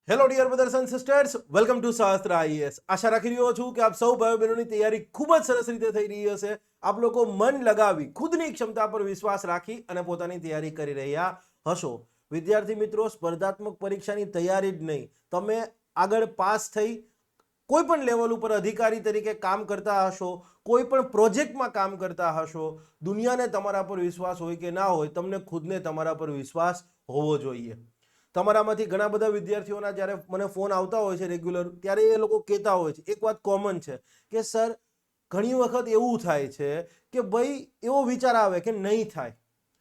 Hello dear brothers and sisters, welcome to Shastra IAS. આશા રાખી રહ્યો છું કે આપ સૌ ભાઈઓ બહેનોની તૈયારી ખૂબ જ સરસ રીતે થઈ રહી હશે. આપ લોકો મન લગાવી ખુદની ક્ષમતા પર વિશ્વાસ રાખી અને પોતાની તૈયારી કરી રહ્યા હશો. વિદ્યાર્થી મિત્રો, સ્પર્ધાત્મક પરીક્ષાની તૈયારી જ નહીં, તમે આગળ પાસ થઈ કોઈ પણ લેવલ ઉપર અધિકારી તરીકે કામ કરતા હશો, કોઈ પણ પ્રોજેક્ટમાં કામ કરતા હશો, દુનિયાને તમારા પર વિશ્વાસ હોય કે ના હોય, તમને ખુદને તમારા પર વિશ્વાસ હોવો જોઈએ. તમારામાંથી ઘણા બધા વિદ્યાર્થીઓના જ્યારે મને ફોન આવતા હોય છે રેગ્યુલર, ત્યારે એ લોકો કહેતા હોય છે, એક વાત કોમન છે કે સર ઘણી વખત એવું થાય છે કે ભાઈ એવો વિચાર આવે કે નહીં થાય.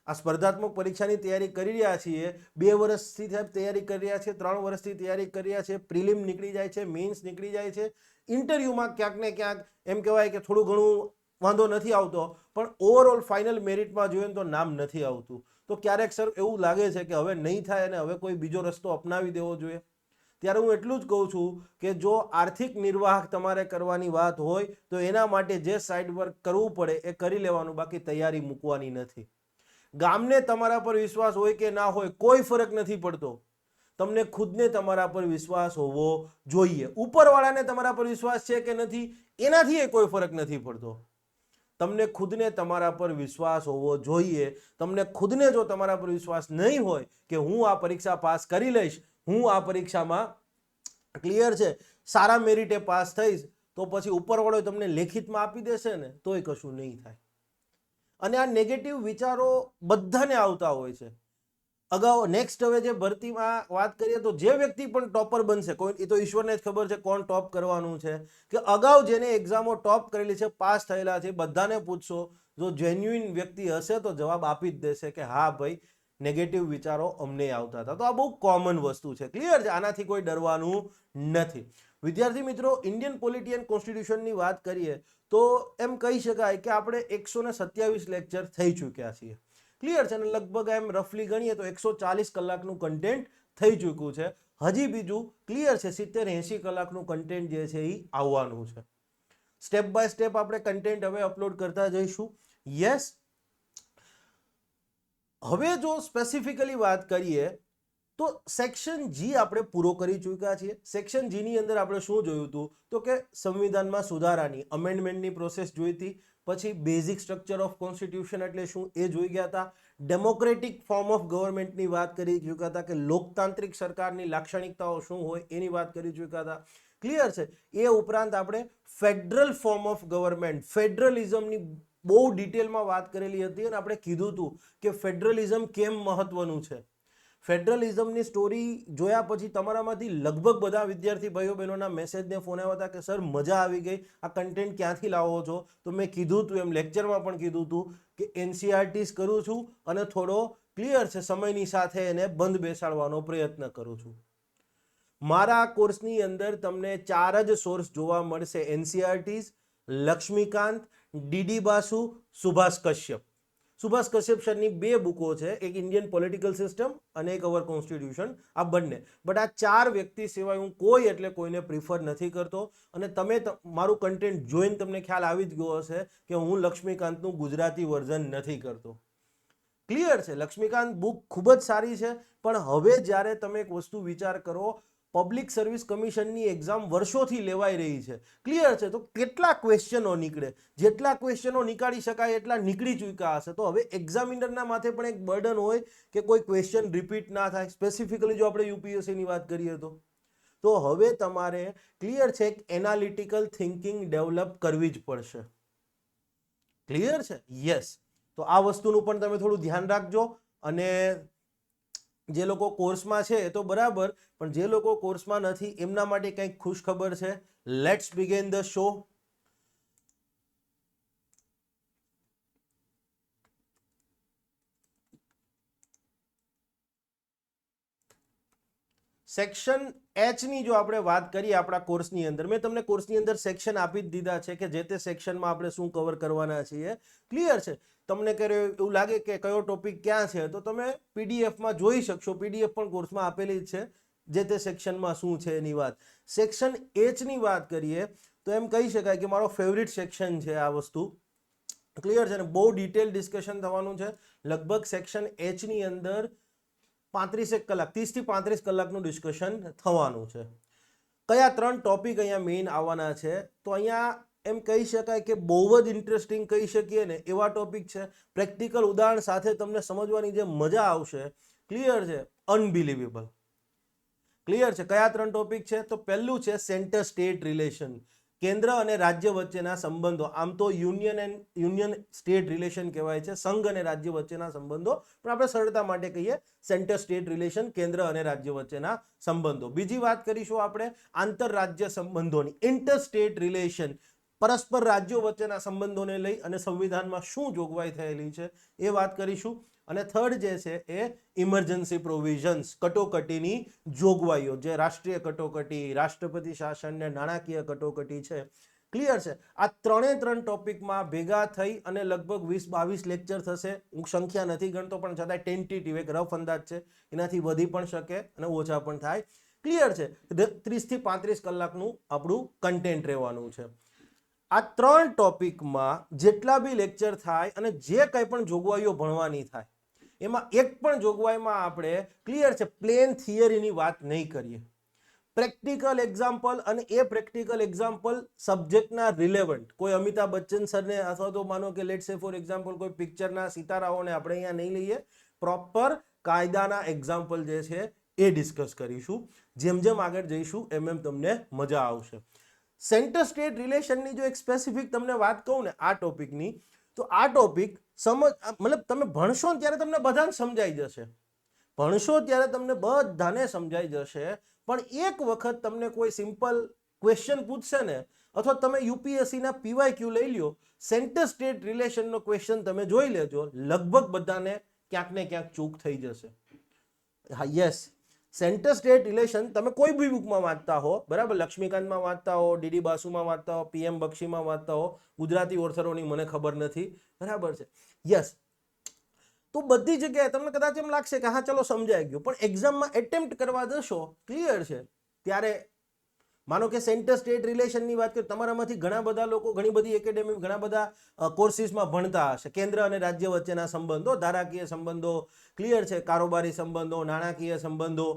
આ સ્પર્ધાત્મક પરીક્ષાની તૈયારી કરી રહ્યા છીએ, 2 વર્ષથી તૈયારી કરી રહ્યા છીએ, 3 વર્ષથી તૈયારી કરી રહ્યા છીએ, પ્રિલિમ નીકળી જાય છે, મેન્સ નીકળી જાય છે, ઇન્ટરવ્યુમાં ક્યાંક ને ક્યાંક એમ કહેવાય કે થોડું ઘણું વાંધો નથી આવતો, પણ ઓવરઓલ ફાઇનલ મેરિટમાં જોઈએ તો નામ નથી આવતું. તો ક્યારેક સર એવું લાગે છે કે હવે નહીં થાય અને હવે કોઈ બીજો રસ્તો અપનાવી દેવો જોઈએ. ત્યારે હું એટલું જ કહું છું કે જો આર્થિક નિર્વાહ તમારે કરવાની વાત હોય તો એના માટે જે સાઇડ વર્ક કરવું પડે એ કરી લેવાનું, બાકી તૈયારી મૂકવાની નથી. ગામને તમારા પર વિશ્વાસ હોય કે ના હોય કોઈ ફરક નથી પડતો, તમને ખુદને તમારા પર વિશ્વાસ હોવો જોઈએ. ઉપરવાળાને તમારા પર વિશ્વાસ છે કે નથી એનાથી એ કોઈ ફરક નથી પડતો. તમને ખુદને તમારા પર વિશ્વાસ હોવો જોઈએ. તમને ખુદને જો તમારા પર વિશ્વાસ નહીં હોય કે હું આ પરીક્ષા પાસ કરી લઈશ, હું આ પરીક્ષામાં ક્લિયર છે સારા મેરિટે પાસ થઈશ, તો પછી ઉપરવાળો તમને લેખિતમાં આપી દેશે ને તોય કશું નહીં થાય. અને આ નેગેટિવ વિચારો બધાને આવતા હોય છે. અગાઉ નેક્સ્ટ હવે જે ભરતીમાં વાત કરીએ તો જે વ્યક્તિ પણ ટોપર બનશે, કોઈ એ તો ઈશ્વરને જ ખબર છે કોણ ટોપ કરવાનું છે, કે અગાઉ જેને એક્ઝામો ટોપ કરેલી છે, પાસ થયેલા છે, બધાને પૂછશો, જો જેન્યુઇન વ્યક્તિ હશે તો જવાબ આપી જ દેશે કે હા ભાઈ નેગેટિવ વિચારો અમને આવતા હતા. તો આ બહુ કોમન વસ્તુ છે, ક્લિયર છે, આનાથી કોઈ ડરવાનું નથી. વિદ્યાર્થી મિત્રો, ઇન્ડિયન પોલિટી એન્ડ કોન્સ્ટિટ્યુશનની વાત કરીએ તો એમ કહી શકાય કે આપણે 127 લેક્ચર થઈ ચૂક્યા છીએ, ક્લિયર છે, અને લગભગ એમ રફલી ગણીએ તો 140 કલાકનું કન્ટેન્ટ થઈ ચૂક્યું છે. હજી બીજું ક્લિયર છે 70-80 કલાકનું કન્ટેન્ટ જે છે એ આવવાનું છે. સ્ટેપ બાય સ્ટેપ આપણે કન્ટેન્ટ હવે અપલોડ કરતા જઈશું. યસ, હવે જો સ્પેસિફિકલી વાત કરીએ તો સેક્શન જી આપણે પૂરો કરી ચૂક્યા છીએ. સેક્શન જી ની અંદર આપણે શું જોયું હતું તો કે સંવિધાનમાં સુધારાની અમેન્ડમેન્ટની પ્રોસેસ જોઈ હતી, પછી બેઝિક સ્ટ્રક્ચર ઓફ કોન્સ્ટિટ્યુશન એટલે શું એ જોઈ ગયા હતા, ડેમોક્રેટિક ફોર્મ ઓફ ગવર્મેન્ટની વાત કરી ચૂક્યા હતા, કે લોકતાંત્રિક સરકારની લાક્ષણિકતાઓ શું હોય એની વાત કરી ચૂક્યા હતા, ક્લિયર છે. એ ઉપરાંત આપણે ફેડરલ ફોર્મ ઓફ ગવર્મેન્ટ, ફેડરલિઝમની બહુ ડિટેલમાં વાત કરેલી હતી અને આપણે કીધું હતું કે ફેડરલિઝમ કેમ મહત્વનું છે. ફેડરલિઝમની સ્ટોરી જોયા પછી તમારામાંથી લગભગ બધા વિદ્યાર્થી ભાઈઓ બહેનોના મેસેજને ફોન આવ્યા હતા કે સર મજા આવી ગઈ, આ કન્ટેન્ટ ક્યાંથી લાવો છો? તો મેં કીધું હતું એમ, લેક્ચરમાં પણ કીધું હતું કે એનસીઆરટીસ કરું છું અને થોડો ક્લિયર છે સમયની સાથે એને બંધ બેસાડવાનો પ્રયત્ન કરું છું. મારા કોર્સની અંદર તમને 4 જ સોર્સ જોવા મળશે: એનસીઆરટીસ, લક્ષ્મીકાંત, ડીડી બાસુ, સુભાષ કશ્યપ. સુભાષ કશ્યપ સરની 2 બુકો છે, એક ઇન્ડિયન પોલિટિકલ સિસ્ટમ અને એક અવર કોન્સ્ટિટ્યુશન, આ બંને. બટ આ 4 વ્યક્તિ સિવાય હું કોઈ એટલે કોઈને પ્રિફર નથી કરતો. અને તમે મારું કન્ટેન્ટ જોઈને તમને ખ્યાલ આવી જ ગયો હશે કે હું લક્ષ્મીકાંતનું ગુજરાતી વર્ઝન નથી કરતો, ક્લિયર છે. લક્ષ્મીકાંત બુક ખૂબ જ સારી છે, પણ હવે જ્યારે તમે એક વસ્તુ વિચાર કરો, પબ્લિક સર્વિસ કમિશનની એક્ઝામ વર્ષોથી લેવાઈ રહી છે, ક્લિયર છે, તો કેટલા ક્વેશ્ચનો નીકળે, જેટલા ક્વેશ્ચનો નીકાળી શકાય એટલા નીકળી ચૂક્યા હશે. તો હવે એક્ઝામિનરના માથે પણ એક બર્ડન હોય કે કોઈ ક્વેશ્ચન રિપીટ ના થાય. સ્પેસિફિકલી જો આપણે યુપીએસસીની વાત કરીએ તો હવે તમારે ક્લિયર છે એક એનાલિટિકલ થિંકિંગ ડેવલપ કરવી જ પડશે, ક્લિયર છે. યસ, તો આ વસ્તુનું પણ તમે થોડું ધ્યાન રાખજો. અને જે લોકો કોર્સમાં છે એ તો બરાબર, પણ જે લોકો કોર્સમાં નથી એમના માટે કંઈક ખુશ ખબર છે. Let's begin the show. Section H ની જો આપણે વાત કરીએ આપણા કોર્સની અંદર, મેં તમને કોર્સની અંદર સેક્શન આપી જ દીધા છે કે જે તે સેક્શનમાં આપણે શું કવર કરવાના છીએ, ક્લિયર છે. તમને એવું લાગે કે કયો ટોપિક ક્યાં છે તો તમે પીડીએફમાં જોઈ શકશો, પીડીએફ પણ કોર્સમાં આપેલી જ છે, જે તે સેક્શનમાં શું છે એની વાત. સેક્શન એચ ની વાત કરીએ તો એમ કહી શકાય કે મારો ફેવરિટ સેક્શન છે આ વસ્તુ, ક્લિયર છે ને. બહુ ડિટેલ ડિસ્કશન થવાનું છે. લગભગ સેક્શન એચ ની અંદર 35 કલાક 30 થી 35 કલાકનું ડિસ્કશન થવાનું છે. કયા 3 ટોપિક અહીંયા મેઇન આવવાના છે? તો અહીંયા એમ કહી શકાય કે બહુ જ ઇન્ટરેસ્ટિંગ કહી શકીએ ને એવા ટોપિક છે. પ્રેક્ટિકલ ઉદાહરણ સાથે તમને સમજવાની જે મજા આવશે, ક્લિયર છે, અનબિલીવેબલ. ક્લિયર છે? કયા 3 ટોપિક છે? તો પહેલું છે સેન્ટર સ્ટેટ રિલેશન, કેન્દ્ર અને રાજ્ય વચ્ચેના સંબંધો. આમ તો યુનિયન સ્ટેટ રિલેશન કહેવાય છે, સંઘ અને રાજ્ય વચ્ચેના સંબંધો, પણ આપણે સરળતા માટે કહીએ સેન્ટર સ્ટેટ રિલેશન, કેન્દ્ર અને રાજ્ય વચ્ચેના સંબંધો. બીજી વાત કરીશું આપણે આંતરરાજ્ય સંબંધોની, ઇન્ટર સ્ટેટ રિલેશન, પરસ્પર રાજ્યો વચ્ચેના સંબંધોને લઈ અને સંવિધાનમાં શું જોગવાઈ થયેલી છે એ વાત કરીશું. અને થર્ડ જે છે એ ઇમરજન્સી પ્રોવિઝન્સ, કટોકટીની જોગવાઈઓ, જે રાષ્ટ્રીય કટોકટી, રાષ્ટ્રપતિ શાસન ને નાણાકીય કટોકટી છે. ક્લિયર છે? આ 3 ટોપિકમાં ભેગા થઈ અને લગભગ 20-22 લેક્ચર થશે. હું સંખ્યા નથી ગણતો, પણ છતાંય ટેન્ટેટિવ એક રફ અંદાજ છે, એનાથી વધી પણ શકે અને ઓછા પણ થાય. ક્લિયર છે? 30 થી 35 કલાકનું આપણું કન્ટેન્ટ રહેવાનું છે. આ 3 ટોપિકમાં જેટલા બી લેક્ચર થાય અને જે કંઈ પણ જોગવાઈઓ ભણવાની થાય, એમાં એક પણ જોગવાઈમાં આપણે ક્લિયર છે પ્લેન થિયરીની વાત નહીં કરીએ. પ્રેક્ટિકલ એક્ઝામ્પલ, અને એ પ્રેક્ટિકલ એક્ઝામ્પલ સબ્જેક્ટના રિલેવન્ટ. કોઈ અમિતાભ બચ્ચન સરને અથવા તો માનો કે લેટ્સ સે ફોર એક્ઝામ્પલ કોઈ પિક્ચરના સિતારાઓને આપણે અહીંયા નહીં લઈએ. પ્રોપર કાયદાના એક્ઝામ્પલ જે છે એ ડિસ્કસ કરીશું. જેમ જેમ આગળ જઈશું એમ એમ તમને મજા આવશે. સેન્ટર સ્ટેટ રિલેશનની જો એક સ્પેસિફિક તમને વાત કહું ને આ ટોપિકની, તો આ ટોપિક મતલબ તમે ભણશો ને ત્યારે તમને બધાને સમજાઈ જશે. ભણશો ત્યારે તમને બધાને સમજાઈ જશે. પણ એક વખત તમને કોઈ સિમ્પલ ક્વેશ્ચન પૂછશે ને, અથવા તમે યુપીએસસી ના પીવાયક્યુ લઈ લ્યો, સેન્ટર સ્ટેટ રિલેશનનો ક્વેશ્ચન તમે જોઈ લેજો, લગભગ બધાને ક્યાંક ને ક્યાંક ચૂક થઈ જશે. હા, યસ, સેન્ટર સ્ટેટ રિલેશન તમે કોઈ બી બુકમાં વાંચતા હો, બરાબર, લક્ષ્મીકાંતમાં વાંચતા હો, ડીડી બાસુમાં વાંચતા હો, પીએમ બક્ષીમાં વાંચતા હો, ગુજરાતી ઓથરોની મને ખબર નથી, બરાબર છે, યસ. તો બધી જગ્યાએ તમને કદાચ એમ લાગશે કે હા ચલો સમજાઈ ગયું, પણ એક્ઝામમાં એટેમ્પ્ટ કરવા જશો, ક્લિયર છે, ત્યારે માનો કે સેન્ટર સ્ટેટ રિલેશનની વાત કરીએ, તમારામાંથી ઘણા બધા લોકો ઘણી બધી એકેડેમી, ઘણા બધા કોર્સિસમાં ભણતા હશે. કેન્દ્ર અને રાજ્ય વચ્ચેના સંબંધો, ધારાકીય સંબંધો, ક્લિયર છે, કારોબારી સંબંધો, નાણાકીય સંબંધો,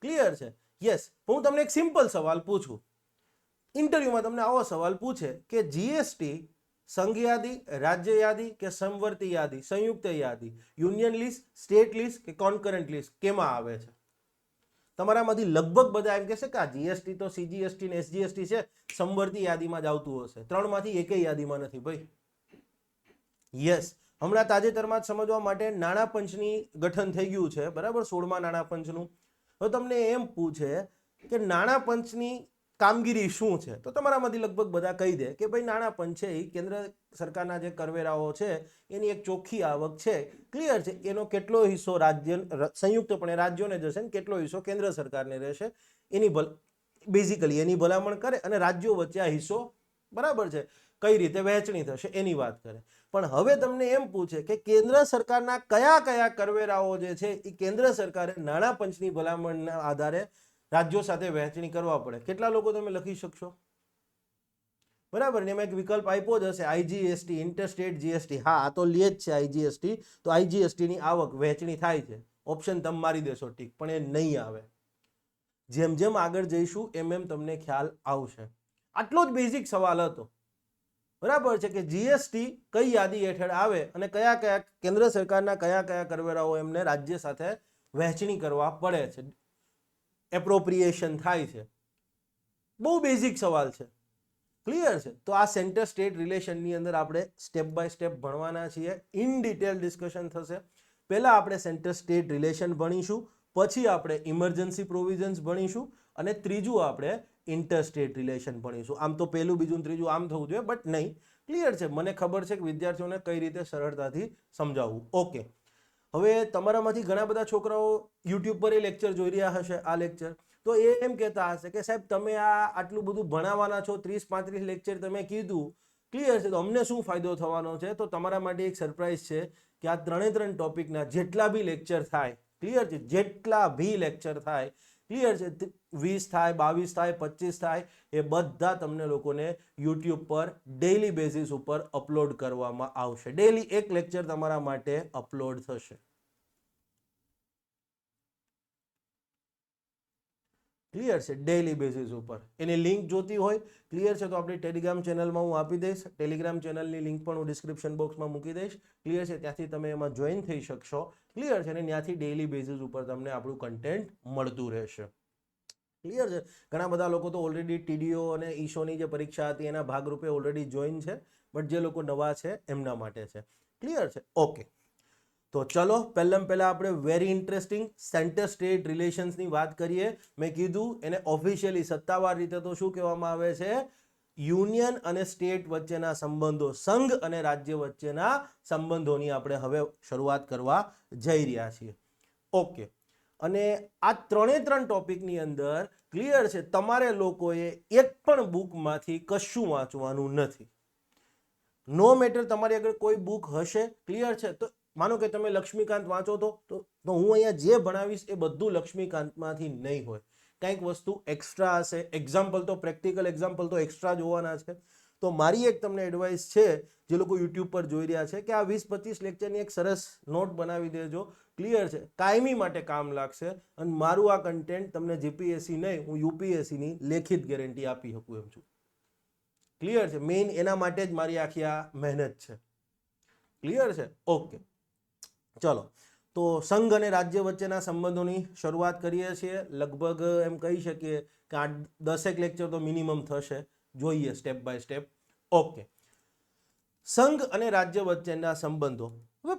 ક્લિયર છે, યસ. હું તમને એક સિમ્પલ સવાલ પૂછું, ઇન્ટરવ્યુમાં તમને આવો સવાલ પૂછે કે જીએસટી સંઘ યાદી, રાજ્ય યાદી કે સમવર્તી યાદી, સંયુક્ત યાદી, યુનિયન લિસ્ટ, સ્ટેટ લિસ્ટ કે કોન્કરન્ટ લિસ્ટ, કેમાં આવે છે? તમારામાંથી લગભગ બધા એમ કહેશે કે આ જીએસટી તો સીજીએસટી ને એસજીએસટી છે, સમવર્તી યાદીમાં જ આવતું હશે. 3માંથી એકેય યાદીમાં નથી ભાઈ. યસ, હમણાં તાજેતરમાં જ સમજવા માટે નાણાં પંચની ગઠન થઈ ગયું છે, બરાબર, 16મા નાણાં પંચનું. તો તમને એમ પૂછે કે નાણાં પંચની કામગીરી શું છે, તો તમારામાંથી લગભગ બધા કહી દે કે ભાઈ નાણાં પંચ છે એ કેન્દ્ર સરકારના જે કરવેરાઓ છે એની એક ચોખ્ખી આવક છે, ક્લિયર છે, એનો કેટલો હિસ્સો રાજ્ય સંયુક્તપણે રાજ્યોને જશે ને કેટલો હિસ્સો કેન્દ્ર સરકારને રહેશે, એની બેઝિકલી એની ભલામણ કરે અને રાજ્યો વચ્ચે આ હિસ્સો, બરાબર છે, કઈ રીતે વહેંચણી થશે એની વાત કરે. પણ હવે તમને એમ પૂછે કે કેન્દ્ર સરકારના કયા કયા કરવેરાઓ જે છે એ કેન્દ્ર સરકારે નાણાં પંચની ભલામણના આધારે રાજ્યો સાથે વહેંચણી કરવા પડે. કેટલા લોકો તમે લખી શકશો? બરાબર ને, એમાં એક વિકલ્પ આપ્યો જ હશે, આઈજીએસટી, ઇન્ટરસ્ટેટ જીએસટી. હા, આ તો લે જ છે આઈજીએસટી, તો આઈજીએસટી ની આવક વહેંચણી થાય છે, ઓપ્શન તમે મારી દેશો ટીક, પણ એ નહીં આવે. જેમ જેમ આગળ જઈશું એમ એમ તમને ખ્યાલ આવશે. આટલો જ બેઝિક સવાલ હતો, બરાબર છે, કે જીએસટી કઈ યાદી હેઠળ આવે અને કયા કયા કેન્દ્ર સરકારના કયા કયા કરવેરાઓ એમને રાજ્ય સાથે વહેંચણી કરવા પડે છે, એપ્રોપ્રિએશન થાય છે. બહુ બેઝિક સવાલ છે, ક્લિયર છે. તો આ સેન્ટર સ્ટેટ રિલેશનની અંદર આપણે સ્ટેપ બાય સ્ટેપ ભણવાના છીએ, ઇન ડિટેલ ડિસ્કશન થશે. પહેલા આપણે સેન્ટર સ્ટેટ રિલેશન ભણીશું, પછી આપણે ઇમરજન્સી પ્રોવિઝન્સ ભણીશું, અને ત્રીજું આપણે ઇન્ટર સ્ટેટ રિલેશન ભણીશું. આમ તો પહેલું, બીજું, ત્રીજું આમ થવું જોઈએ, બટ નહીં, ક્લિયર છે. મને ખબર છે કે વિદ્યાર્થીઓને કઈ રીતે સરળતાથી સમજાવવું. ઓકે, હવે તમારામાંથી ઘણા બધા છોકરાઓ યુટ્યુબ પર એ લેક્ચર જોઈ રહ્યા હશે, આ લેક્ચર, તો એ એમ કહેતા હશે કે સાહેબ તમે આ આટલું બધું ભણાવવાના છો, 30-35 લેક્ચર તમે કીધું, ક્લિયર છે, તો અમને શું ફાયદો થવાનો છે? તો તમારા માટે એક સરપ્રાઈઝ છે કે આ 3 ટોપિકના જેટલા બી લેક્ચર થાય, ક્લિયર છે, જેટલા બી લેક્ચર થાય, ક્લિયર છે, 20 થાય, 22 થાય, 25 થાય, એ બધા તમને લોકોને યુટ્યુબ પર ડેઈલી બેઝિસ ઉપર અપલોડ કરવામાં આવશે. ડેઈલી એક લેક્ચર તમારા માટે અપલોડ થશે. ક્લિયર છે, ડેઇલી બેઝિસ ઉપર. એની લિંક જોતી હોય, ક્લિયર છે, તો આપણી ટેલિગ્રામ ચેનલમાં હું આપી દઈશ. ટેલિગ્રામ ચેનલની લિંક પણ હું ડિસ્ક્રિપ્શન બોક્સમાં મૂકી દઈશ. ક્લિયર છે, ત્યાંથી તમે એમાં જોઈન થઈ શકશો. ક્લિયર છે, અને ત્યાંથી ડેઇલી બેઝિસ ઉપર તમને આપણું કન્ટેન્ટ મળતું રહેશે. ક્લિયર છે. ઘણા બધા લોકો તો ઓલરેડી ટીડીઓ અને ઈશોની જે પરીક્ષા હતી એના ભાગરૂપે ઓલરેડી જોઈન છે, બટ જે લોકો નવા છે એમના માટે છે. ક્લિયર છે, ઓકે. તો ચલો પહેલાં આપણે વેરી ઇન્ટરેસ્ટિંગ સેન્ટર સ્ટેટ રિલેશન્સની વાત કરીએ. મેં કીધું એને ઓફિશિયલી સત્તાવાર રીતે તો શું કહેવામાં આવે છે? યુનિયન અને સ્ટેટ વચ્ચેના સંબંધો, સંઘ અને રાજ્ય વચ્ચેના સંબંધોની આપણે હવે શરૂઆત કરવા જઈ રહ્યા છીએ. ઓકે. અને આ ત્રણ ટોપિકની અંદર ક્લિયર છે, તમારે લોકોએ એક પણ બુકમાંથી કશું વાંચવાનું નથી. નો મેટર તમારી આગળ કોઈ બુક હશે, ક્લિયર છે, તો માનો કે તમે લક્ષ્મીકાંત વાંચો તો હું અહીંયા જે ભણાવીશ એ બધું લક્ષ્મીકાંતમાંથી નહીં હોય. કંઈક વસ્તુ એક્સ્ટ્રા હશે. એક્ઝામ્પલ તો પ્રેક્ટિકલ એક્ઝામ્પલ તો એક્સ્ટ્રા જોવાના છે. તો મારી એક તમને એડવાઇસ છે, જે લોકો યુટ્યુબ પર જોઈ રહ્યા છે, કે આ 20-25 લેક્ચરની એક સરસ નોટ બનાવી દેજો. ક્લિયર છે, કાયમી માટે કામ લાગશે. અને મારું આ કન્ટેન્ટ તમને જીપીએસસી નહીં, હું યુપીએસસીની લેખિત ગેરંટી આપી શકું એમ છું. ક્લિયર છે, મેઇન એના માટે જ મારી આખી આ મહેનત છે. ક્લિયર છે, ઓકે. ચલો, તો સંઘ અને રાજ્ય વચ્ચેના સંબંધોની શરૂઆત કરીએ છીએ. લગભગ એમ કહી શકીએ કે આ 10 લેક્ચર તો મિનિમમ થશે. જોઈએ સ્ટેપ બાય સ્ટેપ. ઓકે. સંઘ અને રાજ્ય વચ્ચેના સંબંધો. હવે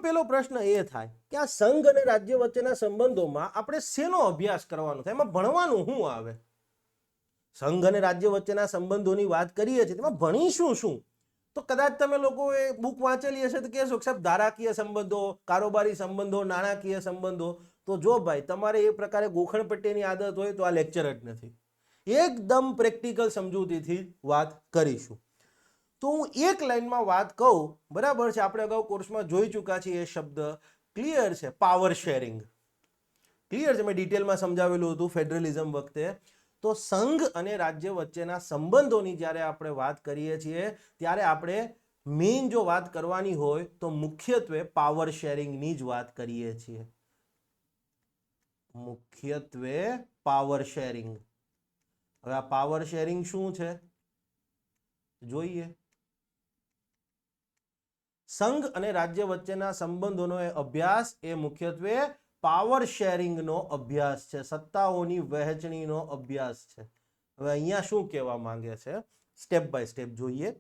પહેલો પ્રશ્ન એ થાય કે આ સંઘ અને રાજ્ય વચ્ચેના સંબંધોમાં આપણે શેનો અભ્યાસ કરવાનો થાય? એમાં ભણવાનું શું આવે? સંઘ અને રાજ્ય વચ્ચેના સંબંધોની વાત કરીએ છીએ, તેમાં ભણીશું શું? તો કદાચ તમે લોકોએ બુક વાંચેલી હશે તો કહેશો સાહેબ ધારાકીય સંબંધો, કારોબારી સંબંધો, નાણાકીય સંબંધો. તો જો ભાઈ તમારે એ પ્રકારે ગોખણપટ્ટીની આદત હોય તો આ લેક્ચર જ નથી. એકદમ પ્રેક્ટિકલ સમજૂતીથી વાત કરીશું. તો હું એક લાઈનમાં વાત કહું, બરાબર છે, આપણે અગાઉ કોર્સમાં જોઈ ચૂક્યા છીએ એ શબ્દ. ક્લિયર છે, પાવર શેરિંગ. ક્લિયર છે, મેં ડિટેલમાં સમજાવેલું હતું ફેડરલિઝમ વખતે. તો સંઘ અને રાજ્ય વચ્ચેના સંબંધોની જ્યારે આપણે વાત કરીએ છીએ ત્યારે આપણે મેઇન જો વાત કરવાની હોય તો મુખ્યત્વે પાવર શેરિંગની જ વાત કરીએ છીએ. મુખ્યત્વે પાવર શેરિંગ. હવે આ પાવર શેરિંગ શું છે જોઈએ. સંઘ અને રાજ્ય વચ્ચેના સંબંધોનો અભ્યાસ એ મુખ્યત્વે પાવર શેરિંગનો અભ્યાસ છે, સત્તાઓની વહેંચણીનો અભ્યાસ છે. હવે અહીંયા શું કહેવા માંગે છે, સ્ટેપ બાય સ્ટેપ જોઈએ.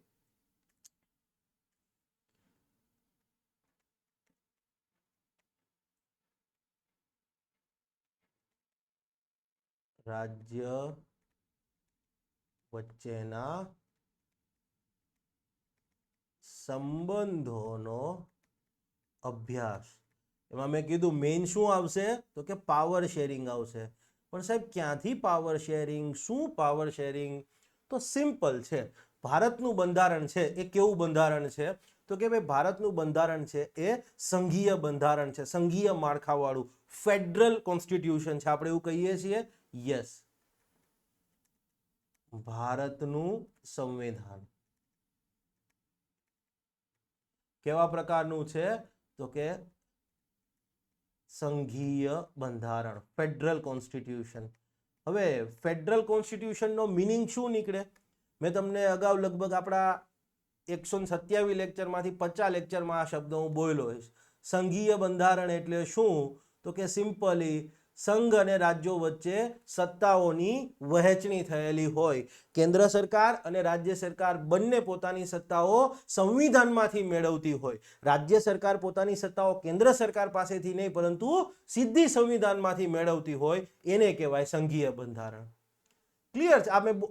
રાજ્ય વચ્ચેના સંબંધોનો અભ્યાસ. એમાં મેં કીધું મેઇન શું આવશે તો કે પાવર શેરિંગ આવશે. પણ સાહેબ ક્યાંથી પાવર શેરિંગ, શું પાવર શેરિંગ? તો સિમ્પલ છે. ભારતનું બંધારણ છે એ કેવું બંધારણ છે તો કે ભાઈ ભારતનું બંધારણ છે એ સંઘીય બંધારણ છે, સંઘીય માળખાવાળું ફેડરલ કોન્સ્ટિટ્યુશન છે. આપણે એવું કહીએ છીએ. યસ, ભારતનું સંવિધાન કેવા પ્રકારનું છે તો કે સંઘીય બંધારણ, ફેડરલ કોન્સ્ટિટ્યુશન. હવે ફેડરલ કોન્સ્ટિટ્યુશનનો મિનિંગ શું નીકળે? મેં તમને અગાઉ લગભગ આપણા 127 લેક્ચરમાંથી 50 લેક્ચરમાં આ શબ્દ હું બોલ્યો હોઈશ. સંઘીય બંધારણ એટલે શું તો કે સિમ્પલી સંઘ અને રાજ્યો વચ્ચે સત્તાઓની વહેંચણી થયેલી હોય. કેન્દ્ર સરકાર અને રાજ્ય સરકાર બંને પોતાની સત્તાઓ સંવિધાનમાંથી મેળવતી હોય. રાજ્ય સરકાર પોતાની સત્તાઓ કેન્દ્ર સરકાર પાસેથી નહીં પરંતુ સીધી સંવિધાનમાંથી મેળવતી હોય, એને કહેવાય સંઘીય બંધારણ. ક્લિયર છે?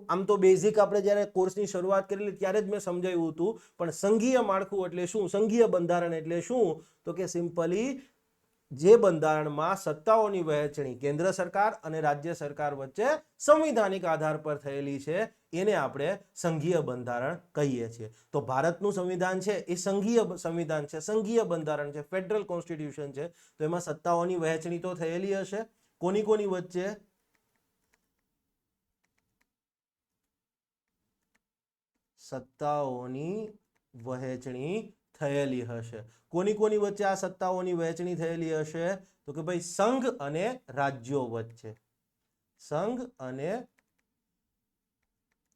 આમ તો બેઝિક આપણે જ્યારે કોર્સની શરૂઆત કરેલી ત્યારે જ મેં સમજાવ્યું હતું, પણ સંઘીય માળખું એટલે શું, સંઘીય બંધારણ એટલે શું તો કે સિમ્પલી જે બંધારણમાં સત્તાઓની વહેંચણી કેન્દ્ર સરકાર અને રાજ્ય સરકાર વચ્ચે સંવિધાનિક આધાર પર થયેલી છે એને આપણે સંઘીય બંધારણ કહીએ છીએ. તો ભારતનું સંવિધાન છે એ સંઘીય સંવિધાન છે, સંઘીય બંધારણ છે, ફેડરલ કોન્સ્ટિટ્યુશન છે. તો એમાં સત્તાઓની વહેંચણી તો થયેલી હશે. કોની કોની વચ્ચે? સત્તાઓની વહેંચણી થયેલી હશે. કોની કોની વચ્ચે આ સત્તાઓની વહેંચણી થયેલી હશે તો કે ભાઈ સંઘ અને રાજ્યો વચ્ચે. સંઘ અને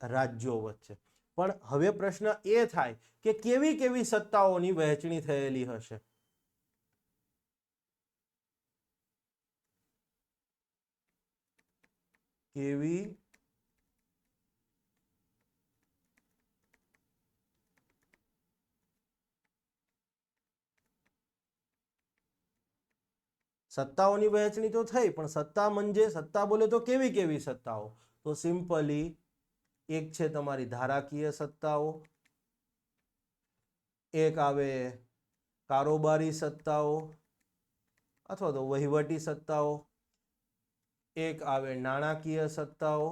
રાજ્યો વચ્ચે. પણ હવે પ્રશ્ન એ થાય કે કેવી કેવી સત્તાઓની વહેંચણી થયેલી હશે. કેવી સત્તાઓની વહેંચણી તો થઈ, પણ સત્તા મંજે સત્તા બોલે તો કેવી કેવી સત્તાઓ? તો સિમ્પલી એક છે તમારી ધારાકીય સત્તાઓ, એક આવે કારોબારી સત્તાઓ અથવા તો વહીવટી સત્તાઓ, એક આવે નાણાકીય સત્તાઓ,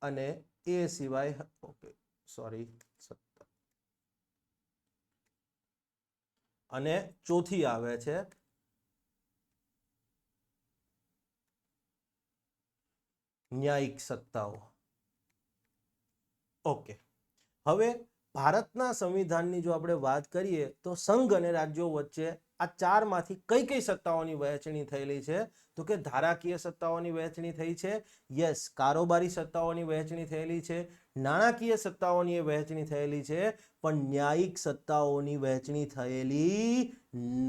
અને એ સિવાય અને ચોથી આવે છે ન્યાયિક સત્તાઓ. ઓકે, હવે ભારતના સંવિધાનની જો આપણે વાત કરીએ તો સંઘ અને રાજ્યો વચ્ચે આ ચારમાંથી કઈ કઈ સત્તાઓની વહેંચણી થયેલી છે? તો કે ધારાકીય સત્તાઓની વહેંચણી થઈ છે, યસ. કારોબારી સત્તાઓની વહેંચણી થયેલી છે, નાણાકીય સત્તાઓની વહેંચણી થયેલી છે, પણ ન્યાયિક સત્તાઓની વહેંચણી થયેલી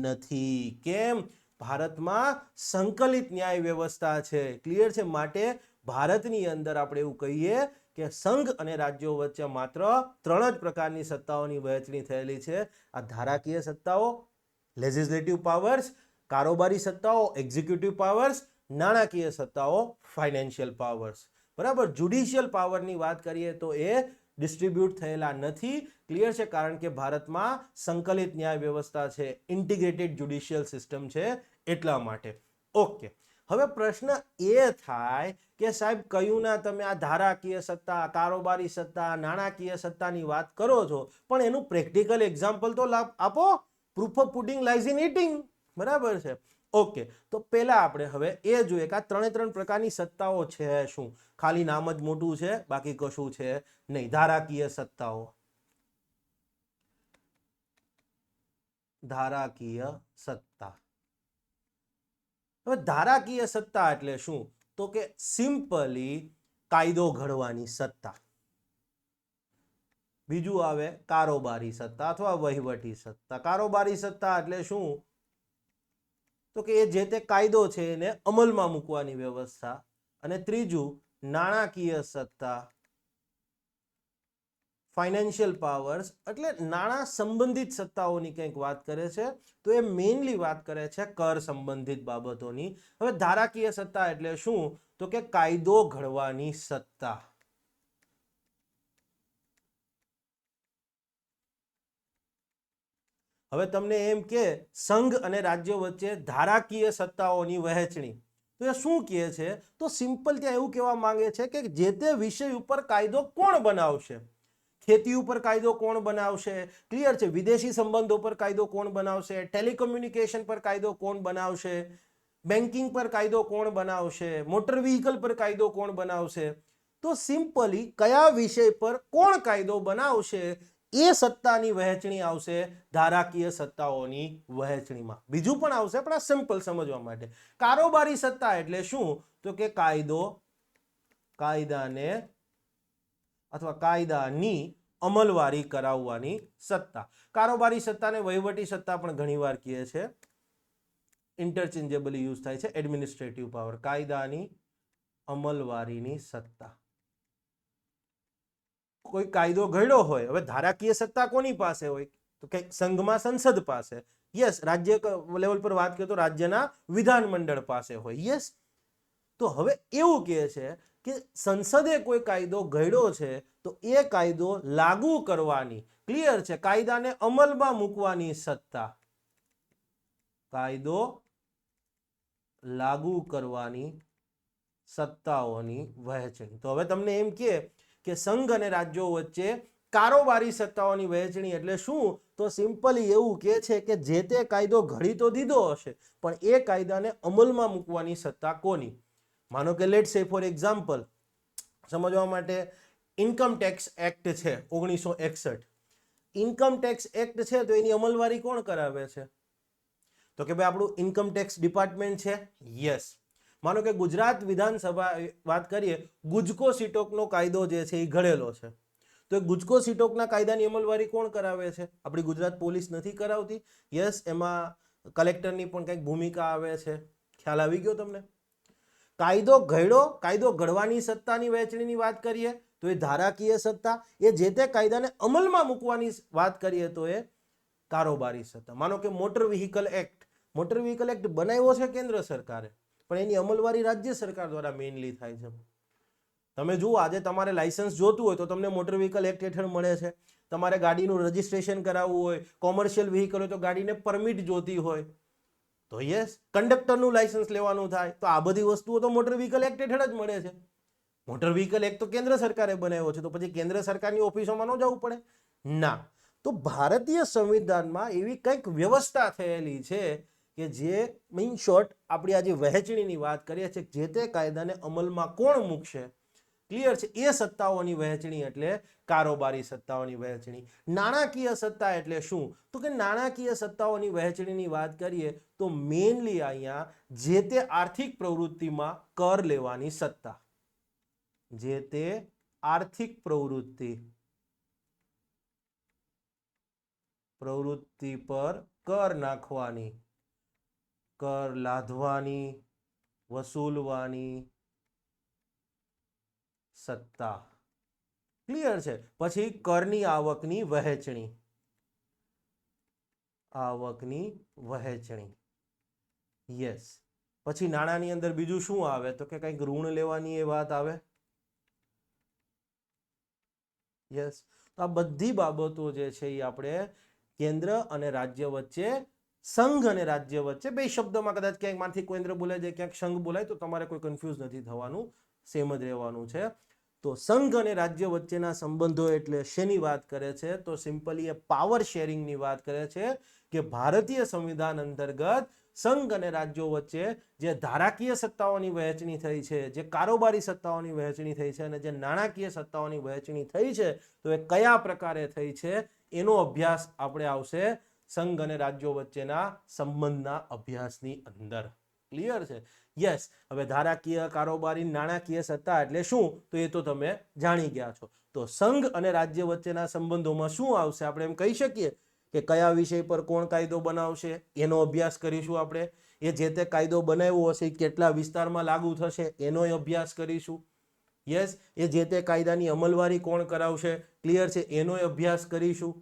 નથી. કેમ? ભારતમાં સંકલિત ન્યાય વ્યવસ્થા છે. ક્લિયર છે? માટે ભારતની અંદર આપણે એવું કહીએ કે સંઘ અને રાજ્યો વચ્ચે માત્ર 3 જ પ્રકારની સત્તાઓની વહેંચણી થયેલી છે. આ ધારાકીય સત્તાઓ, લેજિસ્લેટિવ પાવર્સ, કારોબારી સત્તાઓ, એક્ઝિક્યુટિવ પાવર્સ, નાણાકીય સત્તાઓ, ફાઇનાન્શિયલ પાવર્સ. બરાબર. જ્યુડિશિયલ પાવરની વાત કરીએ તો એ ડિસ્ટ્રીબ્યુટ થયેલા નથી. ક્લિયર છે? કારણ કે ભારતમાં સંકલિત ન્યાય વ્યવસ્થા છે, ઇન્ટિગ્રેટેડ જ્યુડિશિયલ સિસ્ટમ છે, એટલા માટે. ઓકે, હવે પ્રશ્ન એ થાય કે સાહેબ કયું ના તમે આ ધારાકીય સત્તા, કારોબારી સત્તા, નાણાકીય સત્તાની વાત કરો છો, પણ એનું પ્રેક્ટિકલ એક્ઝામ્પલ તો આપો. Proof of pudding lies in eating. બરાબર છે. ઓકે, તો પહેલા આપણે હવે એ જોઈએ કે આ 3 પ્રકારની સત્તાઓ છે શું? ખાલી નામ જ મોટું છે, બાકી કશું છે નહીં. ધારાકીય સત્તાઓ. ધારાકીય સત્તા. હવે ધારાકીય સત્તા એટલે શું? તો કે સિમ્પલી કાયદો ઘડવાની સત્તા. બીજું આવે કારોબારી સત્તા અથવા વહીવટી સત્તા. કારોબારી સત્તા એટલે શું? તો કે એ જે તે કાયદો છે એને અમલમાં મૂકવાની વ્યવસ્થા. અને ત્રીજું નાણાકીય સત્તા, ફાઇનાન્શિયલ પાવર્સ, એટલે નાણાં સંબંધિત સત્તાઓની કંઈક વાત કરે છે. તો એ મેઇનલી વાત કરે છે કર સંબંધિત બાબતોની. હવે ધારાકીય સત્તા એટલે શું? તો કે કાયદો ઘડવાની સત્તા. હવે તમને એમ કે સંઘ અને રાજ્યો વચ્ચે ધારાકીય સત્તાઓની વહેંચણી, તો એ શું કહે છે? તો સિમ્પલ ત્યાં એવું કહેવા માંગે છે કે જે તે વિષય ઉપર કાયદો કોણ બનાવશે? ખેતી ઉપર કાયદો કોણ બનાવશે? ક્લિયર છે? વિદેશી સંબંધો પર કાયદો કોણ બનાવશે? ટેલિકોમ્યુનિકેશન પર કાયદો કોણ બનાવશે? બેન્કિંગ પર કાયદો કોણ બનાવશે? મોટર વ્હીકલ પર કાયદો કોણ બનાવશે? તો સિમ્પલી કયા વિષય પર કોણ કાયદો બનાવશે એ સત્તાની વહેંચણી આવશે ધારાકીય સત્તાઓની વહેંચણીમાં. બીજું પણ આવશે, પણ આ સિમ્પલ સમજવા માટે. કારોબારી સત્તા એટલે શું? તો કે કાયદાને અથવા કાયદાની અમલવારી કરાવવાની સત્તા. કારોબારી સત્તાને વહીવટી સત્તા પણ ઘણીવાર કહે છે, ઇન્ટરચેન્જેબલી યુઝ થાય છે. એડમિનિસ્ટ્રેટિવ પાવર, કાયદાની અમલવારીની સત્તા. કોઈ કાયદો ઘડ્યો હોય, હવે ધારાકીય સત્તા કોની પાસે હોય? તો કે સંઘમાં સંસદ પાસે. યસ. રાજ્ય લેવલ પર વાત કરીએ તો રાજ્યના વિધાનમંડળ પાસે હોય. યસ. તો હવે એવું કહે છે કે સંસદે કોઈ કાયદો ઘડ્યો છે તો એ કાયદો લાગુ કરવાની, ક્લિયર છે, કાયદાને અમલમાં મૂકવાની સત્તા. કાયદો લાગુ કરવાની સત્તાઓની વહેંચણી. તો હવે તમને એમ કે સંઘ અને રાજ્યો વચ્ચે કારોબારી સત્તાઓની વહેંચણી એટલે શું? તો સિમ્પલી એવું કહે છે કે જે તે કાયદો ઘડી તો દીધો હશે, પણ એ કાયદાને અમલમાં મૂકવાની સત્તા કોની? માનો કે લેટ્સ સે ફોર એક્ઝામ્પલ સમજવા માટે, ઇન્કમ ટેક્સ એક્ટ છે 1961. ઇન્કમ ટેક્સ એક્ટ છે તો એની અમલવારી કોણ કરાવે છે? તો કે ભાઈ આપણું ઇન્કમ ટેક્સ ડિપાર્ટમેન્ટ છે. યસ. માનો કે ગુજરાત વિધાનસભા વાત કરીએ, ગુજકો સીટોકનો કાયદો જે છે એ ઘડેલો છે, તો એ ગુજકો સીટોકના કાયદાની અમલવારી કોણ કરાવે છે? આપણી ગુજરાત પોલીસ નથી કરાવતી? યસ, એમાં કલેક્ટરની પણ કંઈક ભૂમિકા આવે છે. ખ્યાલ આવી ગયો તમને? કાયદો ઘડ્યો, કાયદો ઘડવાની સત્તાની વહેંચણીની વાત કરીએ તો એ ધારાકીય સત્તા, એ જે તે કાયદાને અમલમાં મૂકવાની વાત કરીએ તો એ કારોબારી સત્તા. માનો કે મોટર વ્હીકલ એક્ટ બનાવ્યો છે કેન્દ્ર સરકારે, પણ એની અમલવારી રાજ્ય સરકાર દ્વારા મેઇનલી થાય છે. તમે જુઓ, આજે તમારે લાયસન્સ જોતું હોય તો તમને મોટર વ્હીકલ એક્ટ હેઠળ મળે છે. તમારે ગાડીનું રજીસ્ટ્રેશન કરાવવું હોય, કોમર્શિયલ વ્હીકલ હોય તો ગાડીને પરમિટ જોતી હોય તો યસ, કંડક્ટરનું લાયસન્સ લેવાનું થાય તો આ બધી વસ્તુઓ તો મોટર વ્હીકલ એક્ટ હેઠળ જ મળે છે. મોટર વ્હીકલ એક્ટ તો કેન્દ્ર સરકારે બનાવ્યો છે, તો પછી કેન્દ્ર સરકારની ઓફિસોમાં ન જવું પડે? ના. તો ભારતીય સંવિધાનમાં એવી કંઈક વ્યવસ્થા થયેલી છે કે જે ઇન શોર્ટ આપણી આજે વહેંચણીની વાત કરીએ છીએ, જે તે કાયદાને અમલમાં કોણ મૂકશે, ક્લિયર છે, એ સત્તાઓની વહેંચણી એટલે કારોબારી સત્તાઓની વહેંચણી. નાણાકીય સત્તા એટલે શું? તો કે નાણાકીય સત્તાઓની વહેંચણીની વાત કરીએ તો મેઇનલી અહીંયા જે તે આર્થિક પ્રવૃત્તિમાં કર લેવાની સત્તા, જે તે આર્થિક પ્રવૃત્તિ પર કર નાખવાની, કર લાદવાની, વસૂલવાની સત્તા. ક્લિયર છે? પછી કરની આવકની વહેંચણી, યસ. પછી નાણાંની અંદર બીજું શું આવે તો કે કંઈક ઋણ લેવાની એ વાત આવે. યસ. તો આ બધી બાબતો જે છે એ આપણે કેન્દ્ર અને રાજ્ય વચ્ચે, સંઘ અને રાજ્ય વચ્ચે, બે શબ્દોમાં કદાચ ક્યાંક માંથી કેન્દ્ર બોલાય જાય, ક્યાંક સંઘ બોલાય તો તમારે કોઈ કન્ફ્યુઝ નથી થવાનું, સેમ જ રહેવાનું છે. તો સંઘ અને રાજ્ય વચ્ચેના સંબંધો એટલે શેની વાત કરે છે? તો સિમ્પલી એ પાવર શેરિંગની વાત કરે છે કે ભારતીય સંવિધાન અંતર્ગત સંઘ અને રાજ્યો વચ્ચે જે ધારાકીય સત્તાઓની વહેંચણી થઈ છે, જે કારોબારી સત્તાઓની વહેંચણી થઈ છે અને જે નાણાકીય સત્તાઓની વહેંચણી થઈ છે, તો એ કયા પ્રકારે થઈ છે એનો અભ્યાસ આપણે આવશે સંઘ અને રાજ્યો વચ્ચેના સંબંધના અભ્યાસની અંદર. ક્લિયર છે? યસ. હવે ધારાકીય, કારોબારી, નાણાકીય સત્તા એટલે શું તો એ તો તમે જાણી ગયા છો. તો સંઘ અને રાજ્ય વચ્ચેના સંબંધોમાં શું આવશે? આપણે એમ કહી શકીએ કે કયા વિષય પર કોણ કાયદો બનાવશે એનો અભ્યાસ કરીશું આપણે. એ જે તે કાયદો બનાવ્યો હશે કેટલા વિસ્તારમાં લાગુ થશે એનો અભ્યાસ કરીશું. યસ. એ જે તે કાયદાની અમલવારી કોણ કરાવશે, ક્લિયર છે, એનો અભ્યાસ કરીશું.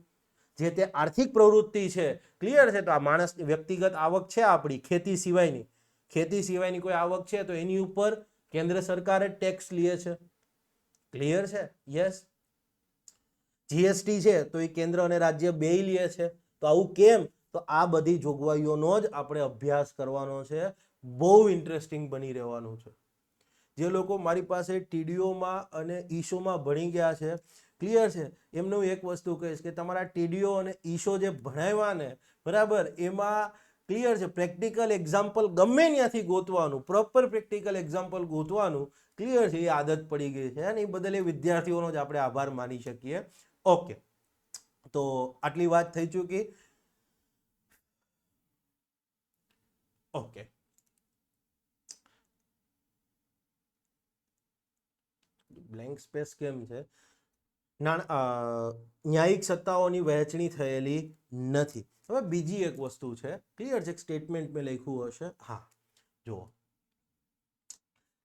જે તે આર્થિક પ્રવૃત્તિ છે, ક્લિયર છે, તો આ માણસની વ્યક્તિગત આવક છે આપણી ખેતી સિવાયની કોઈ આવક છે તો એની ઉપર કેન્દ્ર સરકાર ટેક્સ લે છે. ક્લિયર છે? યસ. જીએસટી છે તો એ કેન્દ્ર અને રાજ્ય બેય લે છે. તો આવું કેમ? તો આ બધી જોગવાઈઓનો જ આપણે અભ્યાસ કરવાનો છે. બહુ ઇન્ટરેસ્ટિંગ બની રહેવાનું છે. જે લોકો મારી પાસે ટીડીઓમાં અને ઈશોમાં ભણી ગયા છે, ક્લિયર છે, એમને હું એક વસ્તુ કહીશ કે તમારા ટીડીઓ અને ઈશો જે ભણાવ્યા ને, બરાબર, એમાં ક્લિયર છે, પ્રેક્ટિકલ એક્ઝામ્પલ ગમે ત્યાંથી ગોતવાનું, પ્રોપર પ્રેક્ટિકલ એક્ઝામ્પલ ગોતવાનું, ક્લિયર છે, એ આદત પડી ગઈ છે અને એ બદલે વિદ્યાર્થીઓનો જ આપણે આભાર માની શકીએ. ઓકે, તો આટલી વાત થઈ ચૂકી. ઓકે, બ્લેન્ક સ્પેસ કેમ છે? ન્યાયિક સત્તાઓની વહેંચણી થયેલી નથી. હવે બીજી એક વસ્તુ છે, ક્લિયર છે, સ્ટેટમેન્ટ મેં લખ્યું હશે. હા, જુઓ,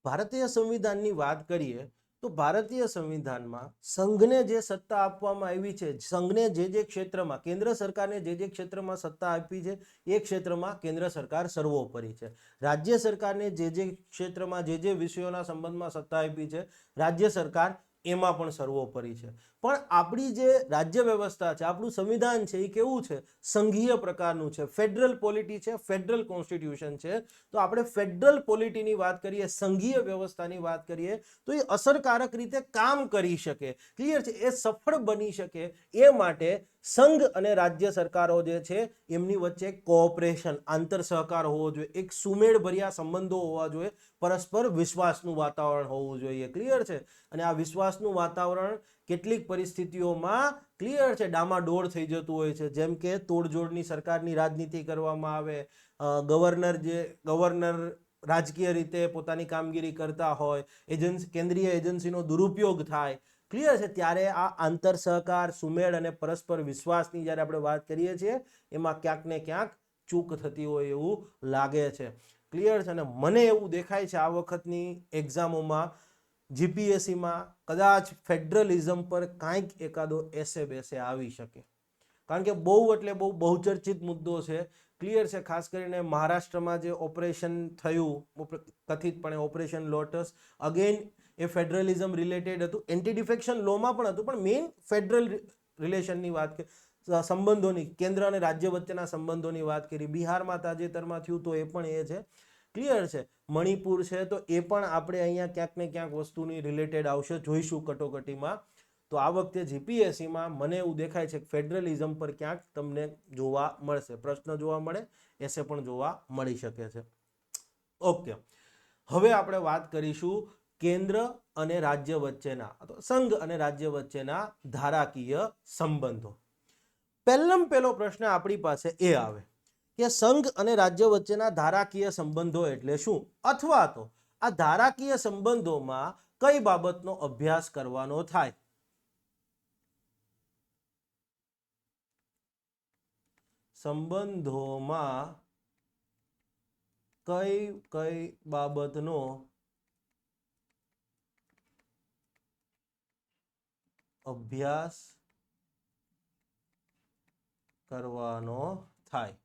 ભારતીય સંવિધાનની વાત કરીએ તો ભારતીય સંવિધાનમાં સંઘને જે સત્તા આપવામાં આવી છે, સંઘને જે ક્ષેત્રમાં, કેન્દ્ર સરકારને જે ક્ષેત્રમાં સત્તા આપી છે એ ક્ષેત્રમાં કેન્દ્ર સરકાર સર્વોપરી છે. રાજ્ય સરકારને જે ક્ષેત્રમાં જે વિષયોના સંબંધમાં સત્તા આપી છે, રાજ્ય સરકાર એમાં પણ સર્વોપરી છે. પણ આપણી જે રાજ્ય વ્યવસ્થા છે, આપણું સંવિધાન છે, એ કેવું છે? સંઘીય પ્રકારનું છે, ફેડરલ પોલિટી છે, ફેડરલ કોન્સ્ટિટ્યુશન છે. તો આપણે ફેડરલ પોલિટીની વાત કરીએ, સંઘીય વ્યવસ્થાની વાત કરીએ તો એ અસરકારક રીતે કામ કરી શકે, ક્લિયર છે, એ સફળ બની શકે એ માટે સંઘ અને રાજ્ય સરકારો જે છે એમની વચ્ચે કોઓપરેશન, આંતર સહકાર હોવો જોઈએ, એક સુમેળભર્યા સંબંધો હોવા જોઈએ, પરસ્પર વિશ્વાસનું વાતાવરણ હોવું જોઈએ. ક્લિયર છે? અને આ વિશ્વાસનું વાતાવરણ કેટલીક પરિસ્થિતિઓમાં, ક્લિયર છે, ડામાડોળ થઈ જતું હોય છે. જેમ કે તોડજોડની સરકારની રાજનીતિ કરવામાં આવે, ગવર્નર રાજકીય રીતે પોતાની કામગીરી કરતા હોય, એજન્સી કેન્દ્રીય એજન્સીનો દુરુપયોગ થાય, ક્લિયર છે, ત્યારે આ આંતર સહકાર, સુમેળ અને પરસ્પર વિશ્વાસની જ્યારે આપણે વાત કરીએ છીએ એમાં ક્યાંક ને ક્યાંક ચૂક થતી હોય એવું લાગે છે. ક્લિયર છે. અને મને એવું દેખાય છે આ વખતની એક્ઝામોમાં જીપીએસસીમાં કદાચ ફેડરલિઝમ પર કાંઈક એકાદો એસે બેસે આવી શકે, કારણ કે બહુ એટલે બહુ બહુચર્ચિત મુદ્દો છે. ક્લિયર છે. ખાસ કરીને મહારાષ્ટ્રમાં જે ઓપરેશન થયું, કથિતપણે ઓપરેશન લોટસ, અગેન એ ફેડરલિઝમ રિલેટેડ હતું, એન્ટી ડિફેક્શન લોમાં પણ હતું, પણ મેઇન ફેડરલ રિલેશનની વાત સંબંધોની, કેન્દ્ર અને રાજ્ય વચ્ચેના સંબંધોની વાત કરી. બિહારમાં તાજેતરમાં થયું તો એ પણ એ છે. ક્લિયર છે. મણિપુર છે તો એ પણ આપણે અહીંયા ક્યાંક ને ક્યાંક વસ્તુની રિલેટેડ આવશે, જોઈશું કટોકટીમાં. તો આ વખતે જીપીએસસીમાં મને એવું દેખાય છે કે ફેડરલિઝમ પર ક્યાંક તમને જોવા મળશે, પ્રશ્ન જોવા મળે, એસે પણ જોવા મળી શકે છે. ઓકે, હવે આપણે વાત કરીશું કેન્દ્ર અને રાજ્ય વચ્ચેના, સંઘ અને રાજ્ય વચ્ચેના ધારાકીય સંબંધો. પહેલો પ્રશ્ન આપણી પાસે એ આવે કે સંઘ અને રાજ્ય વચ્ચેના ધારાકીય સંબંધો એટલે શું, અથવા તો આ ધારાકીય સંબંધોમાં કઈ બાબતનો અભ્યાસ કરવાનો થાય. સંબંધોમાં કઈ કઈ બાબતનો અભ્યાસ કરવાનો થાય.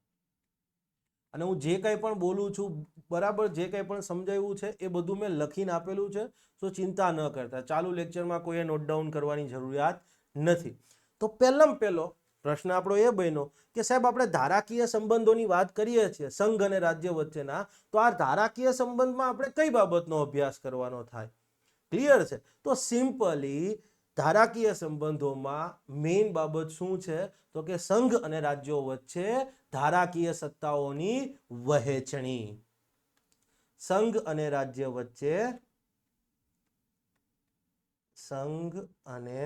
અને હું જે કંઈ પણ બોલું છું, બરાબર, જે કંઈ પણ સમજાવ્યું છે એ બધું મેં લખીને આપેલું છે, તો ચિંતા ન કરતા. ચાલુ લેક્ચરમાં કોઈએ નોટ ડાઉન કરવાની જરૂરિયાત નથી. તો પહેલો પ્રશ્ન આપણો એ બન્યો કે સાહેબ આપણે ધારાકીય સંબંધોની વાત કરીએ છીએ સંઘ અને રાજ્ય વચ્ચેના, તો આ ધારાકીય સંબંધમાં આપણે કઈ બાબતનો અભ્યાસ કરવાનો થાય. ક્લિયર છે. તો સિમ્પલી ધારાકીય સંબંધોમાં મેઇન બાબત શું છે, તો કે સંઘ અને રાજ્યો વચ્ચે ધારાકીય સત્તાઓની વહેંચણી. સંઘ અને રાજ્ય વચ્ચે, સંઘ અને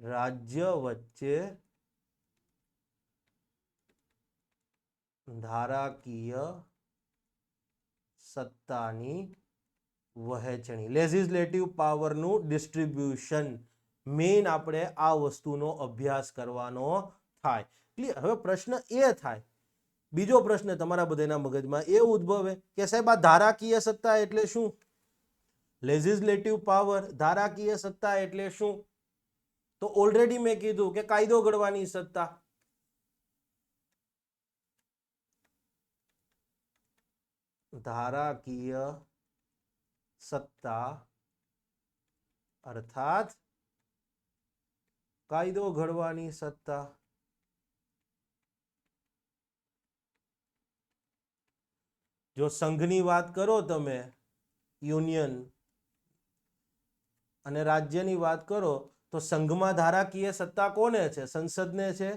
રાજ્ય વચ્ચે ધારાકીય સત્તાની વહેંચણી, લેજિસ્લેટિવ પાવરનું ડિસ્ટ્રીબ્યુશન, મેઇન આપણે આ વસ્તુનો અભ્યાસ કરવાનો થાય. ક્લિયર. હવે પ્રશ્ન એ થાય, બીજો પ્રશ્ન તમારા બધાના મગજમાં એ ઉદ્ભવે કે સાહેબ આ ધારાકીય સત્તા એટલે શું, લેજિસ્લેટિવ પાવર, ધારાકીય સત્તા એટલે શું. તો ઓલરેડી મેં કીધું કે કાયદો ઘડવાની સત્તા. ધારાકીય સત્તા અર્થાત કાયદો ઘડવાની સત્તા. જો સંઘની વાત કરો તમે, યુનિયન, અને રાજ્યની વાત કરો તો સંઘમાં ધારાકીય સત્તા કોને છે, સંસદને છે.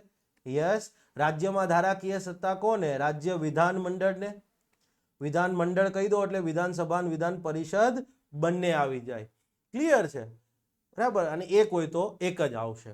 યસ. રાજ્યમાં ધારાકીય સત્તા કોને, રાજ્ય વિધાનમંડળને. વિધાનમંડળ કહી દો એટલે વિધાનસભા અને વિધાન પરિષદ બંને આવી જાય. ક્લિયર છે. બરાબર. અને એક હોય તો એક જ આવશે.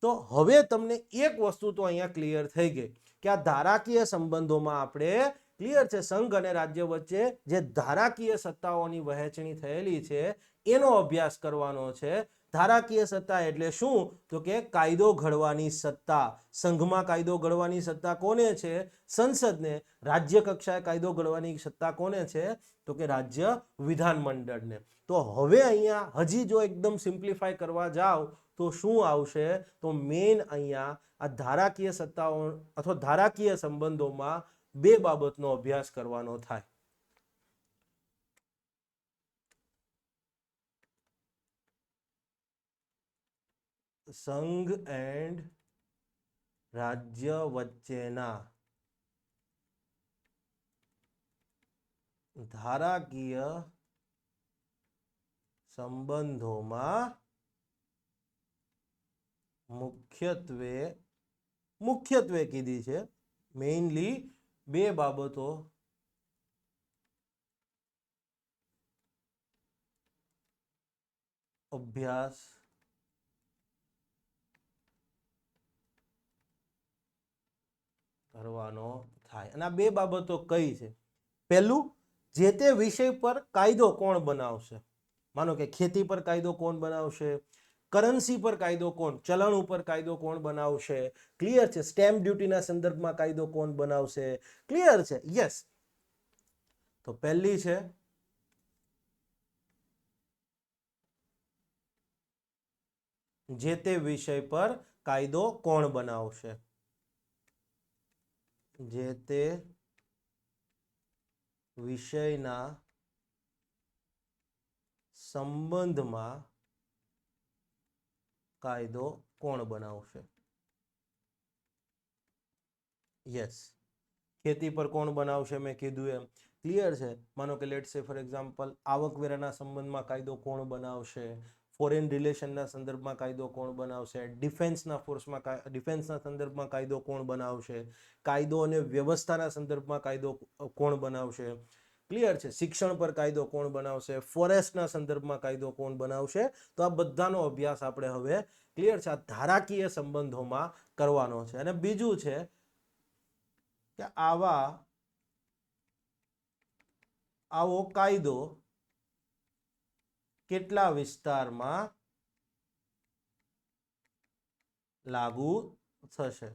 તો હવે તમને એક વસ્તુ તો અહીંયા ક્લિયર થઈ ગઈ કે આ ધારાકીય સંબંધોમાં આપણે, ક્લિયર છે, સંઘ અને રાજ્ય વચ્ચે જે ધારાકીય સત્તાઓની વહેંચણી થયેલી છે એનો અભ્યાસ કરવાનો છે. ધારાકીય સત્તા એટલે શું, તો કે કાયદો ઘડવાની સત્તા. સંઘમાં કાયદો ઘડવાની સત્તા કોને છે, સંસદને. રાજ્ય કક્ષાએ કાયદો ઘડવાની સત્તા કોને છે, તો કે રાજ્ય વિધાનમંડળને. તો હવે અહીંયા હજી જો એકદમ સિમ્પ્લિફાય કરવા જાઓ તો શું આવશે, તો મેઇન અહીંયા આ ધારાકીય સત્તાઓ અથવા ધારાકીય સંબંધોમાં બે બાબતનો અભ્યાસ કરવાનો થાય. સંઘ એન્ડ રાજ્ય વચ્ચેના ધારાકીય સંબંધોમાં મુખ્યત્વે કીધી છે, મેઇનલી બે બાબતો અભ્યાસ કરવાનો થાય. અને આ બે બાબતો કઈ છે? પહેલું, જે તે વિષય પર કાયદો કોણ બનાવશે. માનો કે ખેતી પર કાયદો કોણ બનાવશે, કરન્સી પર કાયદો કોણ, ચલણ ઉપર કાયદો કોણ બનાવશે. ક્લિયર છે? સ્ટેમ્પ ડ્યુટીના સંદર્ભમાં કાયદો કોણ બનાવશે. ક્લિયર છે? યસ. તો પહેલી છે જે તે વિષય પર કાયદો કોણ બનાવશે. જે તે વિષયના સંબંધમાં કાયદો કોણ બનાવશે. યસ. ખેતી પર કોણ બનાવશે મેં કીધું એમ. ક્લિયર છે? માનો કે લેટ્સ સે ફોર એક્ઝામ્પલ આવકવેરાના સંબંધમાં કાયદો કોણ બનાવશે, ફોરેન રિલેશનના સંદર્ભમાં કાયદો કોણ બનાવશે, ડિફેન્સના સંદર્ભમાં કાયદો કોણ બનાવશે, કાયદો અને વ્યવસ્થાના સંદર્ભમાં કાયદો કોણ બનાવશે. ક્લિયર છે? શિક્ષણ પર કાયદો કોણ બનાવશે, ફોરેસ્ટના સંદર્ભમાં કાયદો કોણ બનાવશે. તો આ બધાનો અભ્યાસ આપણે હવે ક્લિયર છે આ ધારાકીય સંબંધોમાં કરવાનો છે. અને બીજું છે કે આવો કાયદો કેટલા વિસ્તારમાં લાગુ થશે.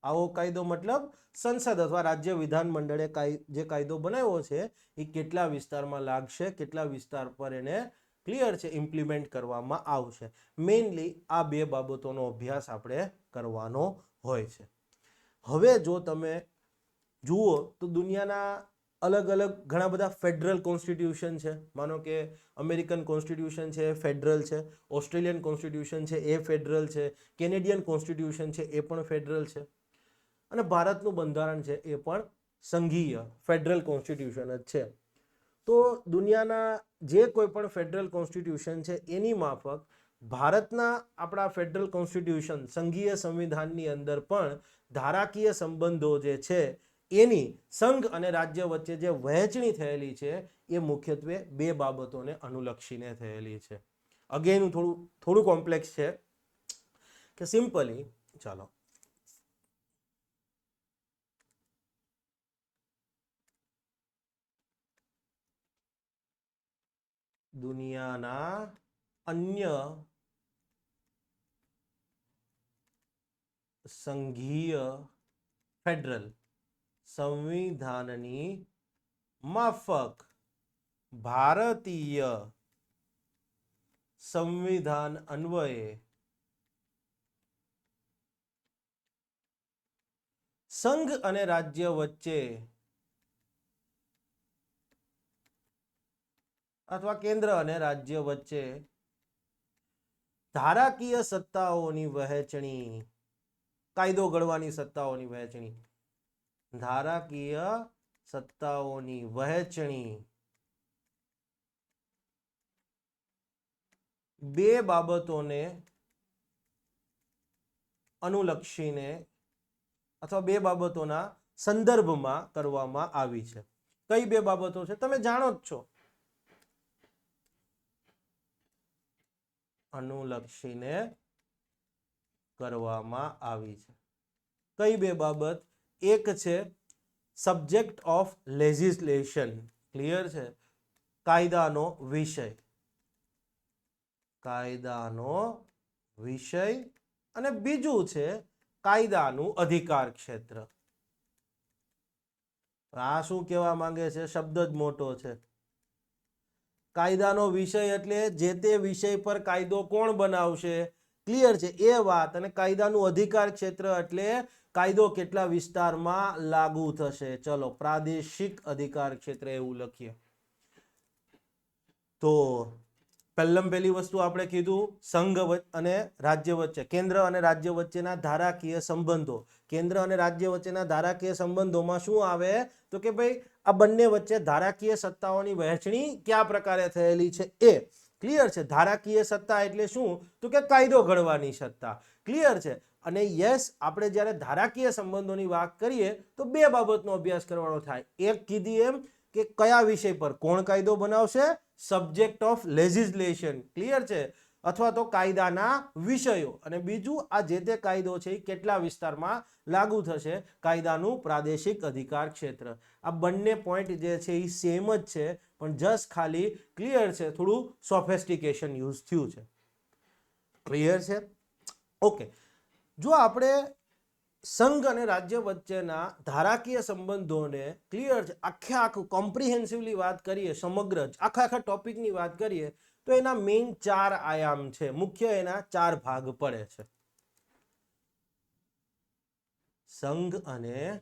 આવો કાયદો મતલબ સંસદ અથવા રાજ્ય વિધાન મંડળે જે કાયદો બનાવ્યો છે એ કેટલા વિસ્તારમાં લાગશે, કેટલા વિસ્તાર પર એને ક્લિયર છે ઇમ્પ્લિમેન્ટ કરવામાં આવશે. મેઇનલી આ બે બાબતોનો અભ્યાસ આપણે કરવાનો હોય છે. હવે જો તમે જુઓ તો દુનિયાના અલગ અલગ ઘણા બધા ફેડરલ કોન્સ્ટિટ્યુશન છે. માનો કે અમેરિકન કોન્સ્ટિટ્યુશન છે એ ફેડરલ છે, ઓસ્ટ્રેલિયન કોન્સ્ટિટ્યુશન છે એ ફેડરલ છે, કેનેડિયન કોન્સ્ટિટ્યુશન છે એ પણ ફેડરલ છે, અને ભારતનું બંધારણ છે એ પણ સંઘીય ફેડરલ કોન્સ્ટિટ્યુશન જ છે. તો દુનિયાના જે કોઈ પણ ફેડરલ કોન્સ્ટિટ્યુશન છે એની માફક ભારતના આપણા ફેડરલ કોન્સ્ટિટ્યુશન સંઘીય સંવિધાનની અંદર પણ ધારાકીય સંબંધો જે છે એની સંઘ અને રાજ્ય વચ્ચે જે વહેંચણી થયેલી છે એ મુખ્યત્વે બે બાબતોને અનુલક્ષીને થયેલી છે. અગેન થોડું કોમ્પ્લેક્સ છે કે સિમ્પલી ચાલો દુનિયાના અન્ય સંઘીય ફેડરલ સંવિધાનની માફક ભારતીય સંવિધાન અન્વયે સંઘ અને રાજ્ય વચ્ચે અથવા કેન્દ્ર અને રાજ્ય વચ્ચે ધારાકીય સત્તાઓની વહેંચણી, કાયદો ઘડવાની સત્તાઓની વહેંચણી, ધારાકીય સત્તાઓની વહેંચણી બે બાબતોને અનુલક્ષીને અથવા બે બાબતોના સંદર્ભમાં કરવામાં આવી છે. કઈ બે બાબતો છે તમે જાણો જ છો. અનુલક્ષીને કરવામાં આવી છે. કઈ બે બાબત? એક છે સબ્જેક્ટ ઓફ લેજિસ્લેશન, ક્લિયર છે, કાયદાનો વિષય, કાયદાનો વિષય, અને બીજું છે કાયદાનું અધિકાર ક્ષેત્ર. આ શું કહેવા માંગે છે? શબ્દ જ મોટો છે. કાયદાનો વિષય એટલે જે તે વિષય પર કાયદો કોણ બનાવશે, ક્લિયર છે એ વાત. અને કાયદાનું અધિકાર ક્ષેત્ર એટલે કાયદો કેટલા વિસ્તારમાં લાગુ થશે. ચલો પ્રાદેશિક અધિકાર ક્ષેત્ર એવું લખીએ. તો પહેલી વસ્તુ આપણે કીધું સંઘ અને રાજ્ય વચ્ચે, કેન્દ્ર અને રાજ્ય વચ્ચેના ધારાકીય સંબંધો. કેન્દ્ર અને રાજ્ય વચ્ચેના ધારાકીય સંબંધોમાં શું આવે તો કે ભાઈ આ બંને વચ્ચે ધારાકીય સત્તાઓની વહેંચણી કયા પ્રકારે થયેલી છે એ ક્લિયર છે. ધારાકીય સત્તા એટલે શું તો કે કાયદો ઘડવાની સત્તા. ક્લિયર છે. અને યસ, આપણે જ્યારે ધારાકીય સંબંધોની વાત કરીએ તો બે બાબતનો અભ્યાસ કરવાનો થાય. એક કીધી એમ કે કયા વિષય પર કોણ કાયદો બનાવશે, સબ્જેક્ટ ઓફ લેજિસ્લેશન, ક્લિયર છે. અથવા તો કાયદાના વિષયો, અને બીજું આ જે તે કાયદો છે એ કેટલા વિસ્તારમાં લાગુ થશે, કાયદાનું પ્રાદેશિક અધિકાર ક્ષેત્ર. આ બંને પોઈન્ટ જે છે એ સેમ જ છે, પણ જસ્ટ ખાલી ક્લિયર છે, થોડું સોફેસ્ટિકેશન યુઝ થયું છે. ક્લિયર છે? ઓકે. જો આપણે સંઘ અને રાજ્ય વચ્ચેના ધારાકીય સંબંધોને ક્લિયર છે આખું કોમ્પ્રિહેન્સિવલી વાત કરીએ, સમગ્ર આખા ટોપિકની વાત કરીએ, તો એના મેઇન 4 આયામ છે, મુખ્ય એના 4 ભાગ પડે છે. સંઘ અને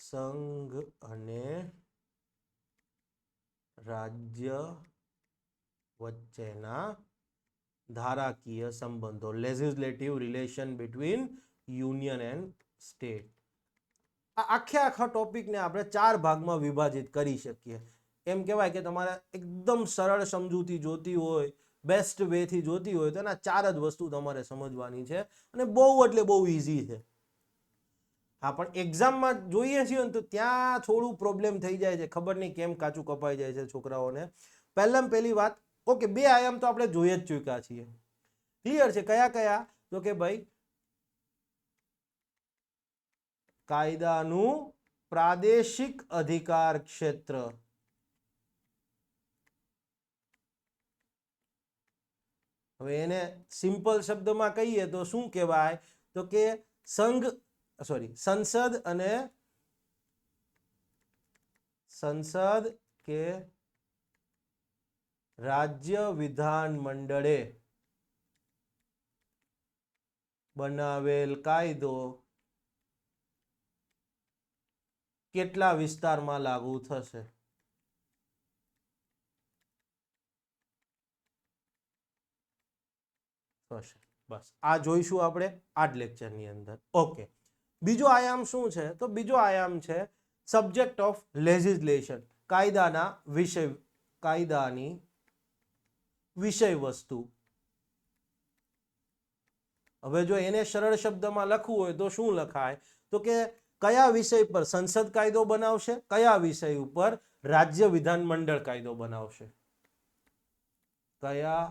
સંઘ અને રાજ્ય વચ્ચેના ધારાકીય સંબંધો, legislative relation between union and state. આ આખા ટોપિકને આપણે 4 ભાગમાં વિભાજિત કરી શકીએ. એમ કહેવાય કે તમારે એકદમ સરળ સમજૂતી જોતી હોય, બેસ્ટ વેથી જોતી હોય, તો એના 4 જ વસ્તુ તમારે સમજવાની છે, અને બહુ એટલે બહુ ઇઝી છે. હા, પણ એક્ઝામમાં જોઈએ છીએ ને તો ત્યાં થોડું પ્રોબ્લેમ થઈ જાય છે, ખબર નહીં કેમ કાચું કપાઈ જાય છે છોકરાઓને. પહેલી વાત, ઓકે, 2 આયામ તો આપણે જોઈ જ ચૂક્યા છીએ. ક્લિયર છે? કયા કયા? તો કે ભાઈ કાયદાનું પ્રાદેશિક અધિકાર ક્ષેત્ર. હવે એને સિમ્પલ શબ્દમાં કહીએ તો શું કહેવાય? તો કે સંસદ કે રાજ્ય વિધાન મંડળે બનાવેલ કાયદો કેટલા વિસ્તારમાં લાગુ થશે. બસ આ જોઈશું આપણે આ જ લેક્ચરની અંદર. ઓકે. બીજો આયામ શું છે? તો બીજો આયામ છે સબ્જેક્ટ ઓફ લેજિસ્લેશન, કાયદાની વિષય વસ્તુ. હવે જો એને સરળ શબ્દમાં લખવું હોય તો શું લખાય? તો કે કયા વિષય પર સંસદ કાયદો બનાવશે, કયા વિષય ઉપર રાજ્ય વિધાન મંડળ કાયદો બનાવશે. કયા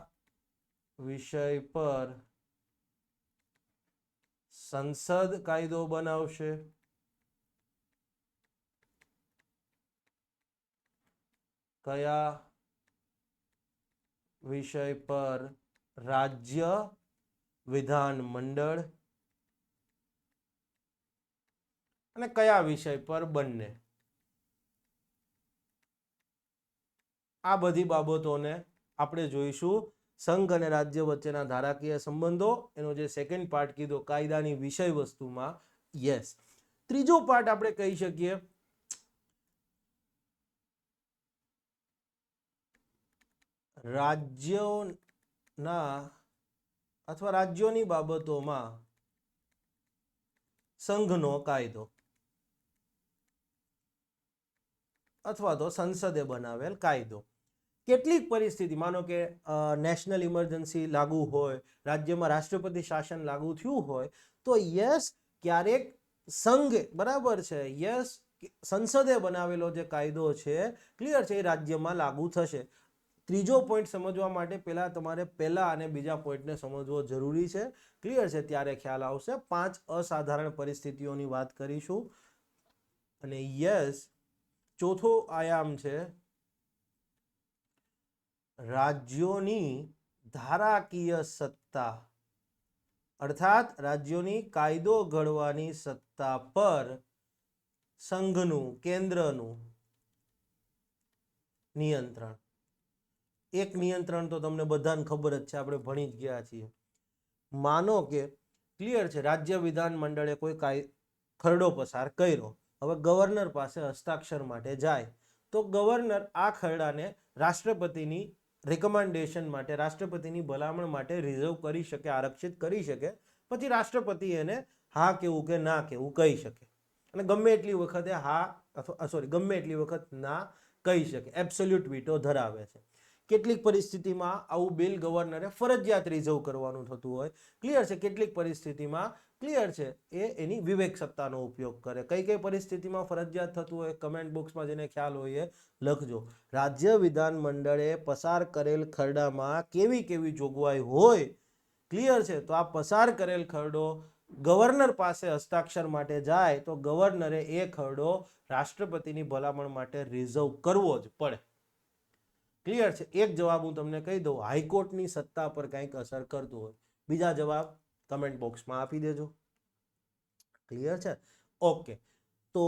વિષય પર સંસદ કાયદો બનાવશે, કયા વિષય પર રાજ્ય વિધાન મંડળ, અને કયા વિષય પર બંને. આ બધી બાબતોને આપણે જોઈશું. સંઘ અને રાજ્ય વચ્ચેના ધારાકીય સંબંધો, એનો જે સેકન્ડ પાર્ટ કીધો કાયદાની વિષય વસ્તુમાં. યસ. ત્રીજો પાર્ટ આપણે કહી શકીએ રાજ્યોના અથવા રાજ્યોની બાબતોમાં સંઘનો કાયદો અથવા તો સંસદે બનાવેલ કાયદો. કેટલીક પરિસ્થિતિ, માનો કે નેશનલ ઇમરજન્સી લાગુ હોય, રાજ્યમાં રાષ્ટ્રપતિ શાસન લાગુ થયું હોય, તો યસ, ક્યારેક સંઘે, બરાબર છે, યસ, સંસદે બનાવેલો જે કાયદો છે, ક્લિયર છે, એ રાજ્યમાં લાગુ થશે. ત્રીજો પોઈન્ટ સમજવા માટે પહેલા તમારે પહેલા અને બીજા પોઈન્ટને સમજવો જરૂરી છે. ક્લિયર છે? ત્યારે ખ્યાલ આવશે. 5 અસાધારણ પરિસ્થિતિઓની વાત કરીશું. અને યસ, ચોથો આયામ છે રાજ્યોની ધારાકીય સત્તા, અર્થાત રાજ્યોની કાયદો ઘડવાની સત્તા પર સંઘનું, કેન્દ્રનું નિયંત્રણ. એક નિયંત્રણ તો તમને બધાને ખબર જ છે, આપણે ભણી જ ગયા છીએ. માનો કે ક્લિયર છે, રાજ્ય વિધાન મંડળે કોઈ ખરડો પસાર કર્યો, હવે ગવર્નર પાસે હસ્તાક્ષર માટે જાય, તો ગવર્નર આ ખરડાને રાષ્ટ્રપતિની રિકમેન્ડેશન માટે, રાષ્ટ્રપતિની ભલામણ માટે રિઝર્વ કરી શકે, આરક્ષિત કરી શકે. પછી રાષ્ટ્રપતિ એને હા કેવું કે ના કેવું કહી શકે, અને ગમે એટલી વખતે ગમે એટલી વખત ના કહી શકે. એબ્સોલ્યુટ વીટો ધરાવે છે. કેટલીક પરિસ્થિતિમાં આવું બિલ ગવર્નરે ફરજિયાત રિઝર્વ કરવાનું થતું હોય. ક્લિયર છે? કેટલીક પરિસ્થિતિમાં ક્લિયર છે એ એની વિવેક સત્તાનો ઉપયોગ કરે. કઈ કઈ પરિસ્થિતિમાં ફરજિયાત થતું હોય કમેન્ટ બોક્સમાં જેને ખ્યાલ હોય એ લખજો. રાજ્ય વિધાનમંડળે પસાર કરેલ ખરડામાં કેવી કેવી જોગવાઈ હોય, ક્લિયર છે, તો આ પસાર કરેલ ખરડો ગવર્નર પાસે હસ્તાક્ષર માટે જાય તો ગવર્નરે એ ખરડો રાષ્ટ્રપતિની ભલામણ માટે રિઝર્વ કરવો જ પડે. ક્લિયર છે? એક જવાબ હું તમને કહી દઉં, હાઈકોર્ટની સત્તા પર કંઈક અસર કરતું હોય. બીજા જવાબ કમેન્ટ બોક્સમાં આપી દેજો. ક્લિયર છે? ઓકે. તો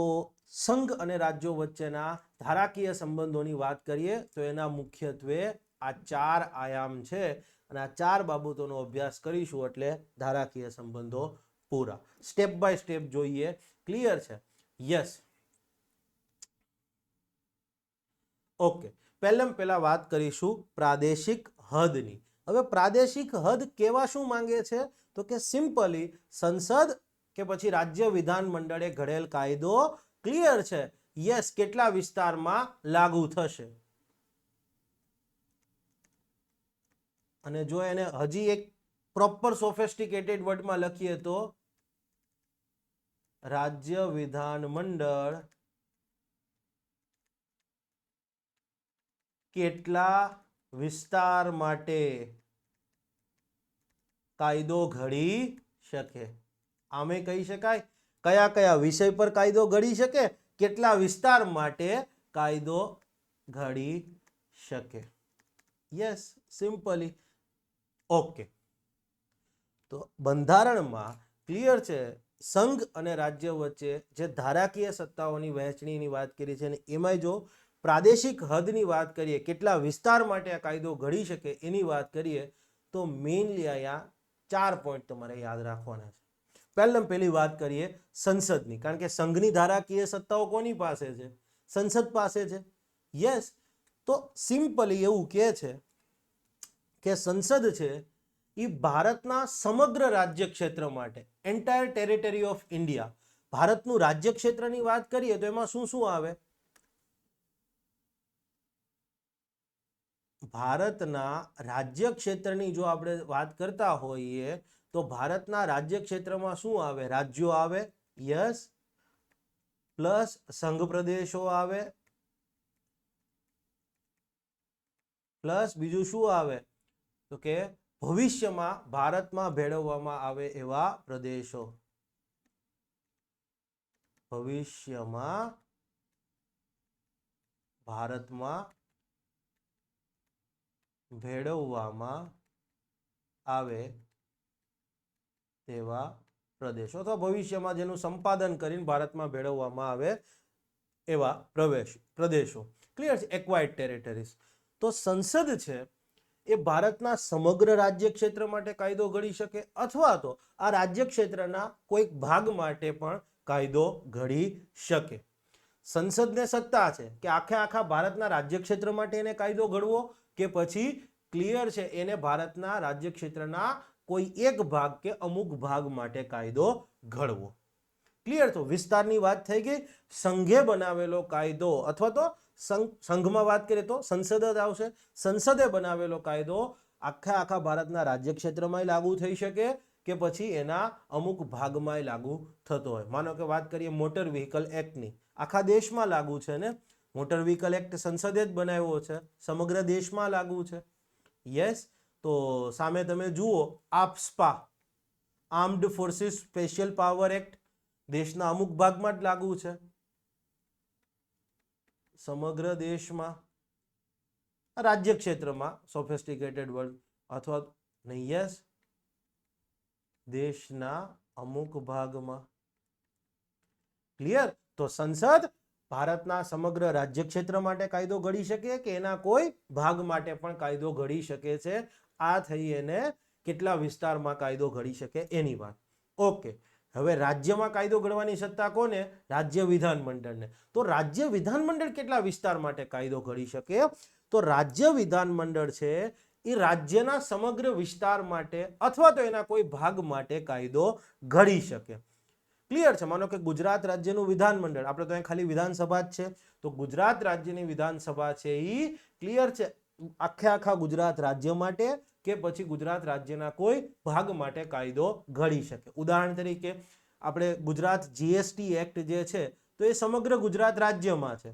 સંઘ અને રાજ્યો વચ્ચેના ધારાકીય સંબંધોની વાત કરીએ તો એના મુખ્યત્વે આ 4 આયામ છે અને આ 4 બાબતોનો અભ્યાસ કરીશું એટલે ધારાકીય સંબંધો પૂરા. સ્ટેપ બાય સ્ટેપ જોઈએ. ક્લિયર છે? યસ. ઓકે. પહેલા વાત કરીશું પ્રાદેશિક હદની. હવે પ્રાદેશિક હદ કેવા શું માંગે છે તો કે સિમ્પલી સંસદ કે પછી રાજ્ય વિધાન મંડળે ઘડેલ કાયદો, ક્લિયર છે, યસ, કેટલા વિસ્તારમાં લાગુ થશે. અને જો એને હજી એક પ્રોપર સોફિસ્ટિકેટેડ વર્ડમાં લખીએ તો રાજ્ય વિધાન મંડળ કેટલા વિસ્તાર માટે કાયદો ઘડી શકે. આમે કહી શકાય કયા કયા વિષય પર કાયદો ઘડી શકે, કેટલા વિસ્તાર માટે કાયદો ઘડી શકે. Yes, simply. ઓકે. તો બંધારણમાં ક્લિયર છે સંઘ અને રાજ્ય વચ્ચે જે ધારાકીય સત્તાઓની વહેંચણીની વાત કરી છે અને એમાં જો પ્રાદેશિક હદની વાત કરીએ, કેટલા વિસ્તાર માટે આ કાયદો ઘડી શકે એની વાત કરીએ તો મેઇનલી અહીંયા 4 પોઈન્ટ તમારે યાદ રાખવાના છે. પહેલી વાત કરીએ સંસદની, કારણ કે સંઘની ધારાકીય સત્તાઓ કોની પાસે છે? સંસદ પાસે છે. યસ. તો સિમ્પલી એવું કહે છે કે સંસદ છે એ ભારતના સમગ્ર રાજ્ય ક્ષેત્ર માટે, એન્ટાયર ટેરિટરી ઓફ ઇન્ડિયા, ભારતનું રાજ્ય ક્ષેત્રની વાત કરીએ તો એમાં શું શું આવે? ભારતના રાજ્ય ક્ષેત્રની જો આપણે વાત કરતા હોઈએ તો ભારતના રાજ્ય ક્ષેત્રમાં શું આવે? રાજ્યો આવે, યસ, પ્લસ સંઘ પ્રદેશો આવે, પ્લસ બીજું શું આવે તો કે ભવિષ્યમાં ભારતમાં ભેળવવામાં આવે એવા પ્રદેશો. ભવિષ્યમાં ભારતમાં ભેળવવામાં આવે તેવા પ્રદેશો અથવા ભવિષ્યમાં જેનું સંપાદન કરીને ભારતમાં ભેળવવામાં આવે એવા પ્રદેશો. ક્લિયર છે? Acquired territories. તો સંસદ છે એ ભારતના સમગ્ર રાજ્ય ક્ષેત્ર માટે કાયદો ઘડી શકે અથવા તો આ રાજ્ય ક્ષેત્રના કોઈક ભાગ માટે પણ કાયદો ઘડી શકે. સંસદને સત્તા છે કે આખા ભારતના રાજ્ય ક્ષેત્ર માટે એને કાયદો ઘડવો કે પછી ક્લિયર છે એને ભારતના રાજ્ય ક્ષેત્રના કોઈ એક ભાગ કે અમુક ભાગ માટે કાયદો ઘડવો. ક્લિયર? તો વિસ્તારની વાત થઈ ગઈ. સંઘે બનાવેલો કાયદો અથવા તો સંઘમાં વાત કરીએ તો સંસદ જ આવશે. સંસદે બનાવેલો કાયદો આખા ભારતના રાજ્ય ક્ષેત્રમાં લાગુ થઈ શકે કે પછી એના અમુક ભાગમાં લાગુ થતો હોય. માનો કે વાત કરીએ મોટર વ્હીકલ એક્ટની, આખા દેશમાં લાગુ છે ને. મોટર વ્હીકલ એક્ટ સંસદે જ બનાવ્યો છે, સમગ્ર દેશમાં લાગુ છે. યસ. તો સામે તમે જુઓ AFSPA, armed forces special power act, દેશના અમુક ભાગમાં જ લાગુ છે, સમગ્ર દેશમાં, રાજ્ય ક્ષેત્રમાં, સોફિસ્ટિકેટેડ વર્ડ અથવા નહીં, યસ, દેશના અમુક ભાગમાં. ક્લિયર? તો સંસદ ભારતના સમગ્ર રાજ્ય ક્ષેત્ર માટે કાયદો ઘડી શકે કે એના કોઈ ભાગ માટે પણ કાયદો ઘડી શકે છે. આ થઈ એને કેટલા વિસ્તારમાં કાયદો ઘડી શકે એની વાત. ઓકે. હવે રાજ્યમાં કાયદો ઘડવાની સત્તા કોને? રાજ્ય વિધાનમંડળને. તો રાજ્ય વિધાનમંડળ કેટલા વિસ્તાર માટે કાયદો ઘડી શકે? તો રાજ્ય વિધાનમંડળ છે એ રાજ્યના સમગ્ર વિસ્તાર માટે અથવા તો એના કોઈ ભાગ માટે કાયદો ઘડી શકે. ક્લિયર છે? માનો કે ગુજરાત રાજ્યનું વિધાનમંડળ, આપણે તો અહીં ખાલી વિધાનસભા જ છે, તો ગુજરાત રાજ્યની વિધાનસભા છે એ ક્લિયર છે આખા ગુજરાત રાજ્ય માટે કે પછી ગુજરાત રાજ્યના કોઈ ભાગ માટે કાયદો ઘડી શકે. ઉદાહરણ તરીકે આપણે ગુજરાત જીએસટી એક્ટ જે છે તો એ સમગ્ર ગુજરાત રાજ્યમાં છે.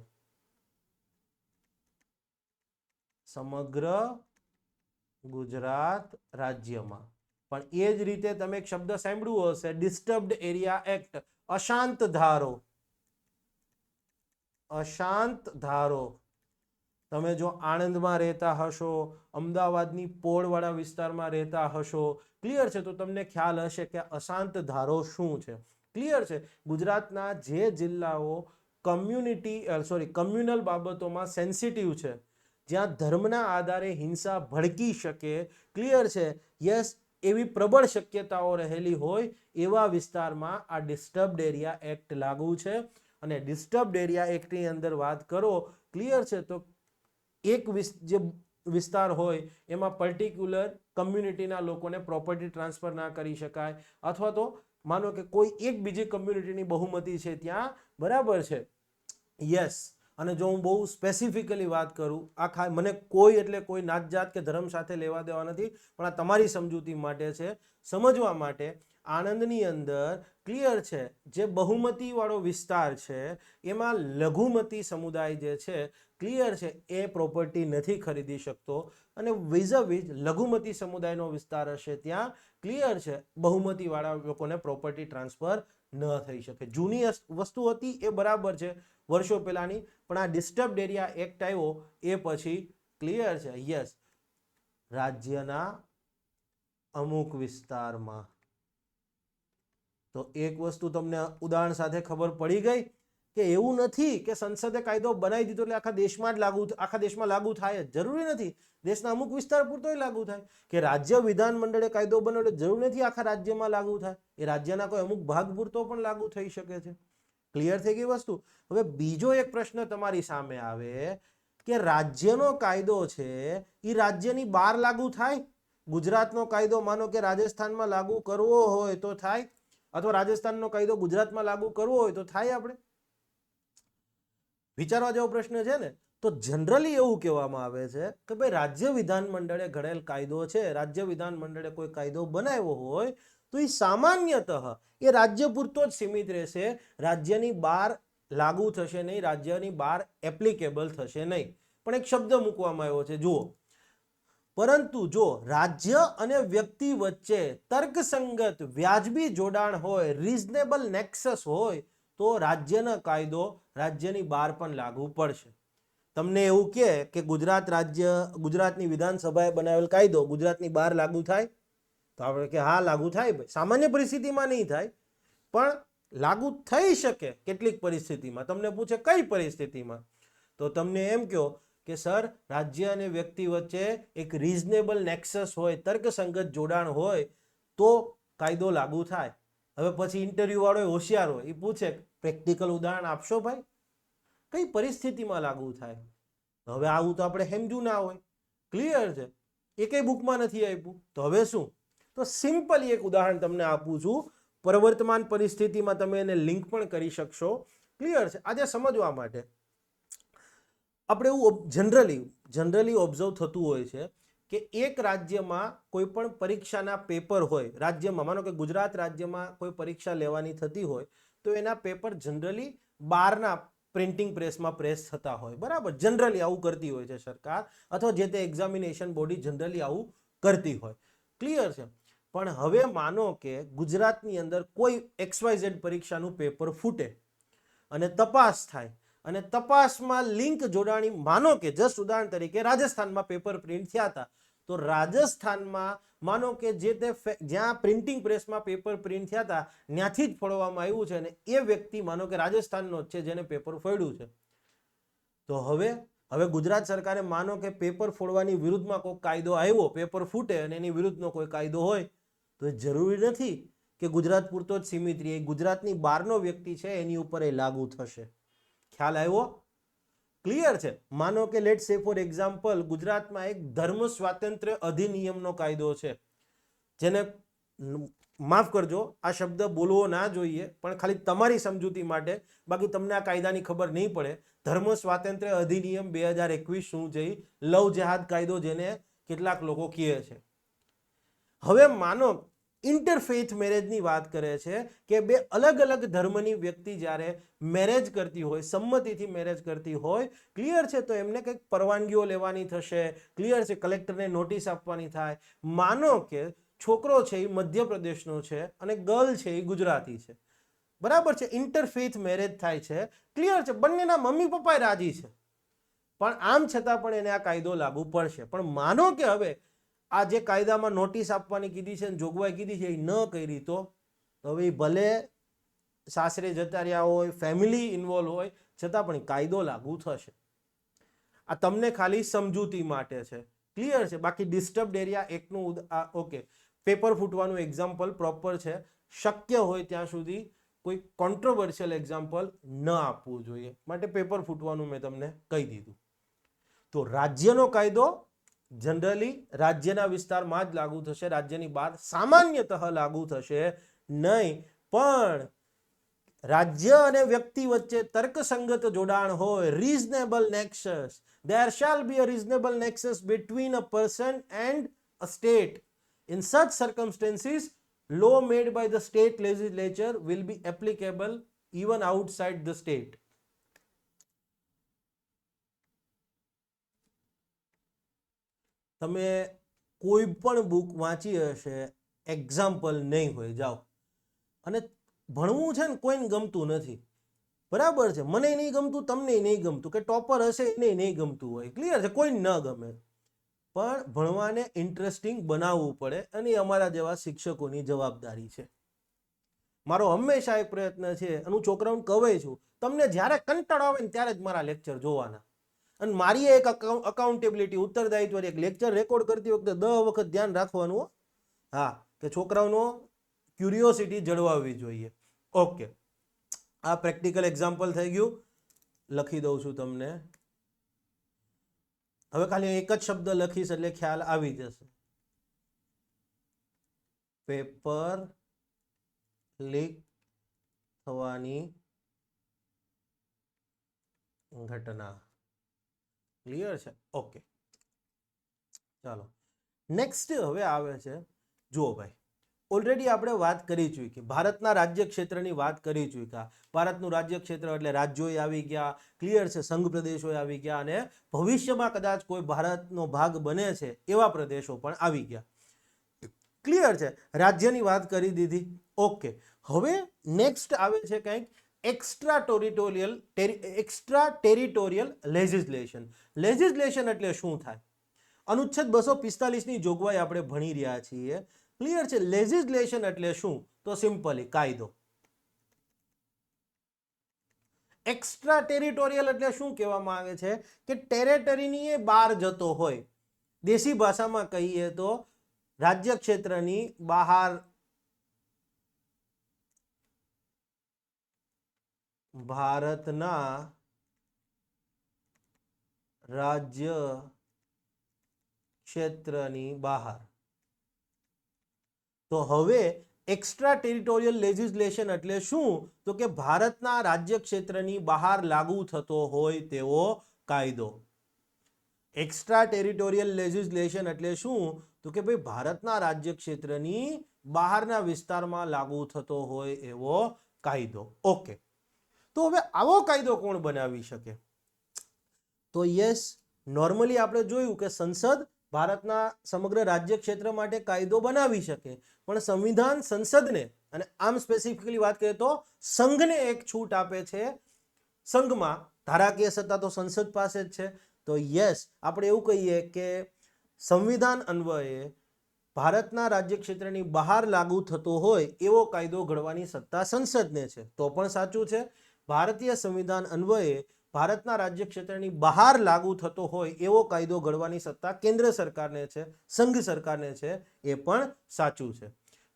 સમગ્ર ગુજરાત રાજ્યમાં. પણ એ જ રીતે તમે એક શબ્દ સાંભળ્યું હશે, ડિસ્ટર્બ્ડ એરિયા એક્ટ, અશાંત ધારો. અશાંત ધારો. તમે જો આણંદમાં રહેતા હશો, અમદાવાદની પોળવાળા વિસ્તારમાં રહેતા હશો, ક્લિયર છે, તો તમને ખ્યાલ હશે કે અશાંત ધારો શું છે. ક્લિયર છે. ગુજરાતના જે જિલ્લાઓ કમ્યુનલ બાબતોમાં સેન્સિટિવ છે, જ્યાં ધર્મના આધારે હિંસા ભડકી શકે, ક્લિયર છે, યસ, એવી પ્રબળ શક્યતાઓ રહેલી હોય એવા વિસ્તારમાં આ ડિસ્ટર્બ્ડ એરિયા એક્ટ લાગુ છે. અને ડિસ્ટર્બ્ડ એરિયા એક્ટની અંદર વાત કરો, ક્લિયર છે, તો એક જે વિસ્તાર હોય એમાં પર્ટિક્યુલર કમ્યુનિટીના લોકોને પ્રોપર્ટી ટ્રાન્સફર ના કરી શકાય, અથવા તો માનો કે કોઈ એક બીજી કમ્યુનિટીની બહુમતી છે ત્યાં, બરાબર છે, યસ. અને જો હું બહુ સ્પેસિફિકલી વાત કરું, આ મને કોઈ એટલે કોઈ નાત જાત કે ધર્મ સાથે લેવા દેવા નથી, પણ આ તમારી સમજૂતી માટે છે, સમજવા માટે. આણંદની અંદર ક્લિયર છે, જે બહુમતી વાળો વિસ્તાર છે એમાં લઘુમતી સમુદાય જે છે, ક્લિયર છે, એ પ્રોપર્ટી નથી ખરીદી શકતો, અને વિઝ લઘુમતી સમુદાયનો વિસ્તાર હશે ત્યાં, ક્લિયર છે, બહુમતી વાળા લોકોને પ્રોપર્ટી ટ્રાન્સફર ન થઈ શકે. જૂની વસ્તુ હતી એ બરાબર છે, વર્ષો પહેલાની, પણ આ ડિસ્ટર્બ્ડ એરિયા એક્ટ આવ્યો એ પછી, ક્લિયર છે, યસ, રાજ્યના અમુક વિસ્તારમાં. તો એક વસ્તુ તમને ઉદાહરણ સાથે ખબર પડી ગઈ કે એવું નથી કે સંસદે કાયદો બનાવી દીધો એટલે આખા દેશમાં લાગુ થાય જ, જરૂરી નથી. દેશના અમુક વિસ્તાર પૂરતો લાગુ થાય. કે રાજ્ય વિધાન મંડળે કાયદો બનાવ્યો એટલે જરૂર નથી આખા રાજ્યમાં લાગુ થાય, એ રાજ્યના કોઈ અમુક ભાગ પૂરતો પણ લાગુ થઈ શકે છે. ક્લિયર થઈ ગઈ વસ્તુ. હવે બીજો એક પ્રશ્ન તમારી સામે આવે કે રાજ્યનો કાયદો છે એ રાજ્યની બહાર લાગુ થાય. ગુજરાતનો કાયદો માનો કે રાજસ્થાનમાં લાગુ કરવો હોય તો થાય, અથવા રાજસ્થાનનો કાયદો ગુજરાતમાં લાગુ કરવો હોય તો થાય. આપણે વિચારવા જેવો પ્રશ્ન છે ને. તો જનરલી એવું કહેવામાં આવે છે કે ભાઈ રાજ્ય વિધાન મંડળે ઘડેલ કાયદો છે, રાજ્ય વિધાન મંડળે કોઈ કાયદો બનાવ્યો હોય તો એ સામાન્યતઃ એ રાજ્ય પૂરતો જ સીમિત રહેશે, રાજ્યની બહાર લાગુ થશે નહીં, રાજ્યની બહાર એપ્લિકેબલ થશે નહીં. પણ એક શબ્દ મૂકવામાં આવ્યો છે, જુઓ, પરંતુ જો રાજ્ય અને વ્યક્તિ વચ્ચે તર્કસંગત વ્યાજબી જોડાણ હોય, રીઝનેબલ નેક્સસ હોય, તો રાજ્યનો કાયદો રાજ્યની બહાર પણ લાગુ પડશે. તમને એવું કે ગુજરાતની વિધાનસભાએ બનાવેલ કાયદો ગુજરાતની બહાર લાગુ થાય, તો આપણે કે હા લાગુ થાય. ભાઈ સામાન્ય પરિસ્થિતિમાં નહીં થાય, પણ લાગુ થઈ શકે કેટલીક પરિસ્થિતિમાં. તમને પૂછે કઈ પરિસ્થિતિમાં, તો તમને એમ કહો કે સર રાજ્ય અને વ્યક્તિ વચ્ચે એક રીઝનેબલ નેક્સસ હોય, તર્કસંગત જોડાણ હોય તો કાયદો લાગુ થાય. હવે પછી ઇન્ટરવ્યુ વાળો હોશિયાર હોય, એ પૂછે પ્રેક્ટિકલ ઉદાહરણ આપશો ભાઈ, કઈ પરિસ્થિતિમાં લાગુ થાય. હવે આવું તો આપણે સમજ્યું ના હોય, ક્લિયર છે, એ કઈ બુકમાં નથી આપ્યું. તો હવે શું, તો સિમ્પલી એક ઉદાહરણ તમને આપું છું, પ્રવર્તમાન પરિસ્થિતિમાં તમે એને લિંક પણ કરી શકશો. ક્લિયર છે. આજે સમજવા માટે આપણે એવું જનરલી ઓબ્ઝર્વ થતું હોય છે કે એક રાજ્યમાં કોઈ પણ પરીક્ષાના પેપર હોય, રાજ્યમાં માનો કે ગુજરાત રાજ્યમાં કોઈ પરીક્ષા લેવાની થતી હોય તો એના પેપર જનરલી બહારના પ્રિન્ટિંગ પ્રેસમાં પ્રેસ થતા હોય, બરાબર, જનરલી આવું કરતી હોય છે સરકાર, અથવા જે તે એક્ઝામિનેશન બોડી જનરલી આવું કરતી હોય. ક્લિયર છે. પણ હવે માનો કે ગુજરાતની અંદર કોઈ XYZ પરીક્ષાનું પેપર ફૂટે અને તપાસ થાય, અને તપાસમાં લિંક જોડાણી, માનો કે જસ્ટ ઉદાહરણ તરીકે રાજસ્થાનમાં પેપર પ્રિન્ટ થયા હતા, તો રાજસ્થાનમાં માનો કે જ્યાં પ્રિન્ટિંગ પ્રેસમાં પેપર પ્રિન્ટ થયા હતા ત્યાંથી જ ફોડવામાં આવ્યું છે, અને એ વ્યક્તિ માનો કે રાજસ્થાનનો જ છે જેને પેપર ફોડ્યું છે. તો હવે ગુજરાત સરકારે માનો કે પેપર ફોડવાની વિરુદ્ધમાં કોઈ કાયદો આવ્યો, પેપર ફૂટે અને એની વિરુદ્ધનો કોઈ કાયદો હોય, તો એ જરૂરી નથી કે ગુજરાત પૂરતો જ સીમિત રહે, ગુજરાતની બહારનો વ્યક્તિ છે એની ઉપર એ લાગુ થશે. ખ્યાલ આવ્યો? ક્લિયર છે. માનો કે લેટ્સ સે ફોર એક્ઝામ્પલ ગુજરાતમાં એક ધર્મ સ્વાતંત્ર્ય અધિનિયમનો કાયદો છે, જેને માફ કરજો આ શબ્દ બોલવો ના જોઈએ, પણ ખાલી તમારી સમજૂતી માટે, બાકી તમને આ કાયદાની ખબર નહીં પડે, ધર્મ સ્વાતંત્ર્ય અધિનિયમ 2021 શું છે? લવ જેહાદ કાયદો, જેને કેટલાક લોકો કહે છે. હવે માનો ઇન્ટરફેથ મેરેજની વાત કરે છે કે બે અલગ અલગ ધર્મની વ્યક્તિ જ્યારે મેરેજ કરતી હોય, સંમતિથી મેરેજ કરતી હોય, ક્લિયર છે, તો એમને કંઈક પરવાનગીઓ લેવાની થશે, ક્લિયર છે, કલેક્ટરને નોટિસ આપવાની થાય. માનો કે છોકરો છે એ મધ્યપ્રદેશનો છે અને ગર્લ છે એ ગુજરાતી છે, બરાબર છે, ઇન્ટરફેથ મેરેજ થાય છે, ક્લિયર છે, બંનેના મમ્મી પપ્પા રાજી છે, પણ આમ છતાં પણ એને આ કાયદો લાગુ પડશે. પણ માનો કે હવે આ જે કાયદામાં નોટિસ આપવાની કીધી છે, જોગવાઈ કીધી છે, એ ન કરી, તો હવે ભલે સાસરે જતા રહ્યા હોય, ફેમિલી ઇન્વોલ્વ હોય, છતાં પણ કાયદો લાગુ થશે. આ તમને ખાલી સમજૂતી માટે છે, ક્લિયર છે. બાકી ડિસ્ટર્બ્ડ એરિયા એકનું ઓકે, પેપર ફૂટવાનું એક્ઝામ્પલ પ્રોપર છે, શક્ય હોય ત્યાં સુધી કોઈ કોન્ટ્રોવર્શિયલ એક્ઝામ્પલ ન આપવું જોઈએ, માટે પેપર ફૂટવાનું મેં તમને કહી દીધું. તો રાજ્યનો કાયદો જનરલી રાજ્યના વિસ્તારમાં જ લાગુ થશે, રાજ્યની બહાર સામાન્યતઃ લાગુ થશે નહીં. પણ રાજ્ય અને વ્યક્તિ વચ્ચે તર્કસંગત જોડાણ હોય, reasonable Nexus, there shall be a reasonable nexus between a person and a state. In such circumstances, law made by the state legislature will be applicable even outside the state. તમે કોઈ પણ બુક વાંચી હશે, example નહીં હોય, જાઓ અને ભણવું છે ને કોઈને ગમતું નથી, બરાબર છે, મને નહીં ગમતું, તમને નહીં ગમતું, કે ટોપર હશે એને નહીં ગમતું હોય, ક્લિયર છે, કોઈ ન ગમે, પણ ભણવાને ઇન્ટરેસ્ટિંગ બનાવવું પડે અને એ અમારા જેવા શિક્ષકોની જવાબદારી છે. મારો હંમેશા એક પ્રયત્ન છે, અને હું છોકરાઓને કહું છું, તમને જ્યારે કંટાળો આવે ને ત્યારે જ મારા લેક્ચર જોવાના. અને મારી એક અકાઉન્ટેબિલિટી, ઉત્તરદાયિત્વ, એક લેક્ચર રેકોર્ડ કરતી વખતે 10 વખત ધ્યાન રાખવાનું, હા, કે છોકરાઓનો ક્યુરિયોસિટી જળવાવી જોઈએ. ઓકે, આ પ્રેક્ટિકલ એક્ઝામ્પલ થઈ ગયું, લખી દઉં છું તમને. હવે ખાલી એક જ શબ્દ લખીશ એટલે ખ્યાલ આવી જશે. પેપર લીક થવાની ઘટના, ક્લિયર છે? ઓકે, ચાલો નેક્સ્ટ હવે આવે છે. જુઓ ભાઈ, ઓલરેડી આપણે વાત કરી ચૂકી, ભારતના રાજ્ય ક્ષેત્રની વાત કરી ચૂક્યા. ભારતનું રાજ્ય ક્ષેત્ર એટલે રાજ્યોય આવી ગયા, ક્લિયર છે, સંઘ પ્રદેશો આવી ગયા, અને ભવિષ્યમાં કદાચ કોઈ ભારતનો ભાગ બને છે એવા પ્રદેશો પણ આવી ગયા, ક્લિયર છે. રાજ્યની વાત કરી દીધી. ઓકે, હવે નેક્સ્ટ આવે છે કંઈક એક્સ્ટ્રા ટેરિટોરિયલ લેજિસ્લેશન. લેજિસ્લેશન એટલે શું થાય? અનુચ્છેદ 245 ની જોગવાઈ આપણે ભણી રહ્યા છીએ, ક્લિયર છે. લેજિસ્લેશન એટલે શું? તો સિમ્પલી કાયદો. એક્સ્ટ્રા ટેરિટોરિયલ એટલે શું કહેવામાં આવે છે? કે ટેરેટરીની એ બહાર જતો હોય, દેશી ભાષામાં કહીએ તો રાજ્ય ક્ષેત્રની બહાર, ભારતના રાજ્ય ક્ષેત્રની બહાર. તો હવે એક્સ્ટ્રા ટેરિટોરિયલ લેજિસ્લેશન એટલે શું? તો કે ભારતના રાજ્ય ક્ષેત્રની બહાર લાગુ થતો હોય તેવો કાયદો. એક્સ્ટ્રા ટેરિટોરિયલ લેજિસ્લેશન એટલે શું? તો કે ભાઈ ભારતના રાજ્ય ક્ષેત્રની બહારના વિસ્તારમાં લાગુ થતો હોય એવો કાયદો. ઓકે, તો હવે આવો કાયદો કોણ બનાવી શકે? તો યસ, નોર્મલી આપણે જોયું કે સંસદ ભારતના સમગ્ર રાજ્ય ક્ષેત્ર માટે કાયદો બનાવી શકે, પણ સંવિધાન સંસદને, અને આમ સ્પેસિફિકલી વાત કરીએ તો સંઘને એક છૂટ આપે છે. સંઘમાં ધારાકીય સત્તા તો સંસદ પાસે જ છે. તો યસ, આપણે એવું કહીએ કે સંવિધાન અન્વયે ભારતના રાજ્ય ક્ષેત્રની બહાર લાગુ થતો હોય એવો કાયદો ઘડવાની સત્તા સંસદને છે. તો પણ સાચું છે. ભારતીય સંવિધાન અન્વયે ભારતના રાજ્ય ક્ષેત્રની બહાર લાગુ થતો હોય એવો કાયદો ઘડવાની સત્તા કેન્દ્ર સરકારને છે, સંઘ સરકારને છે, એ પણ સાચું છે.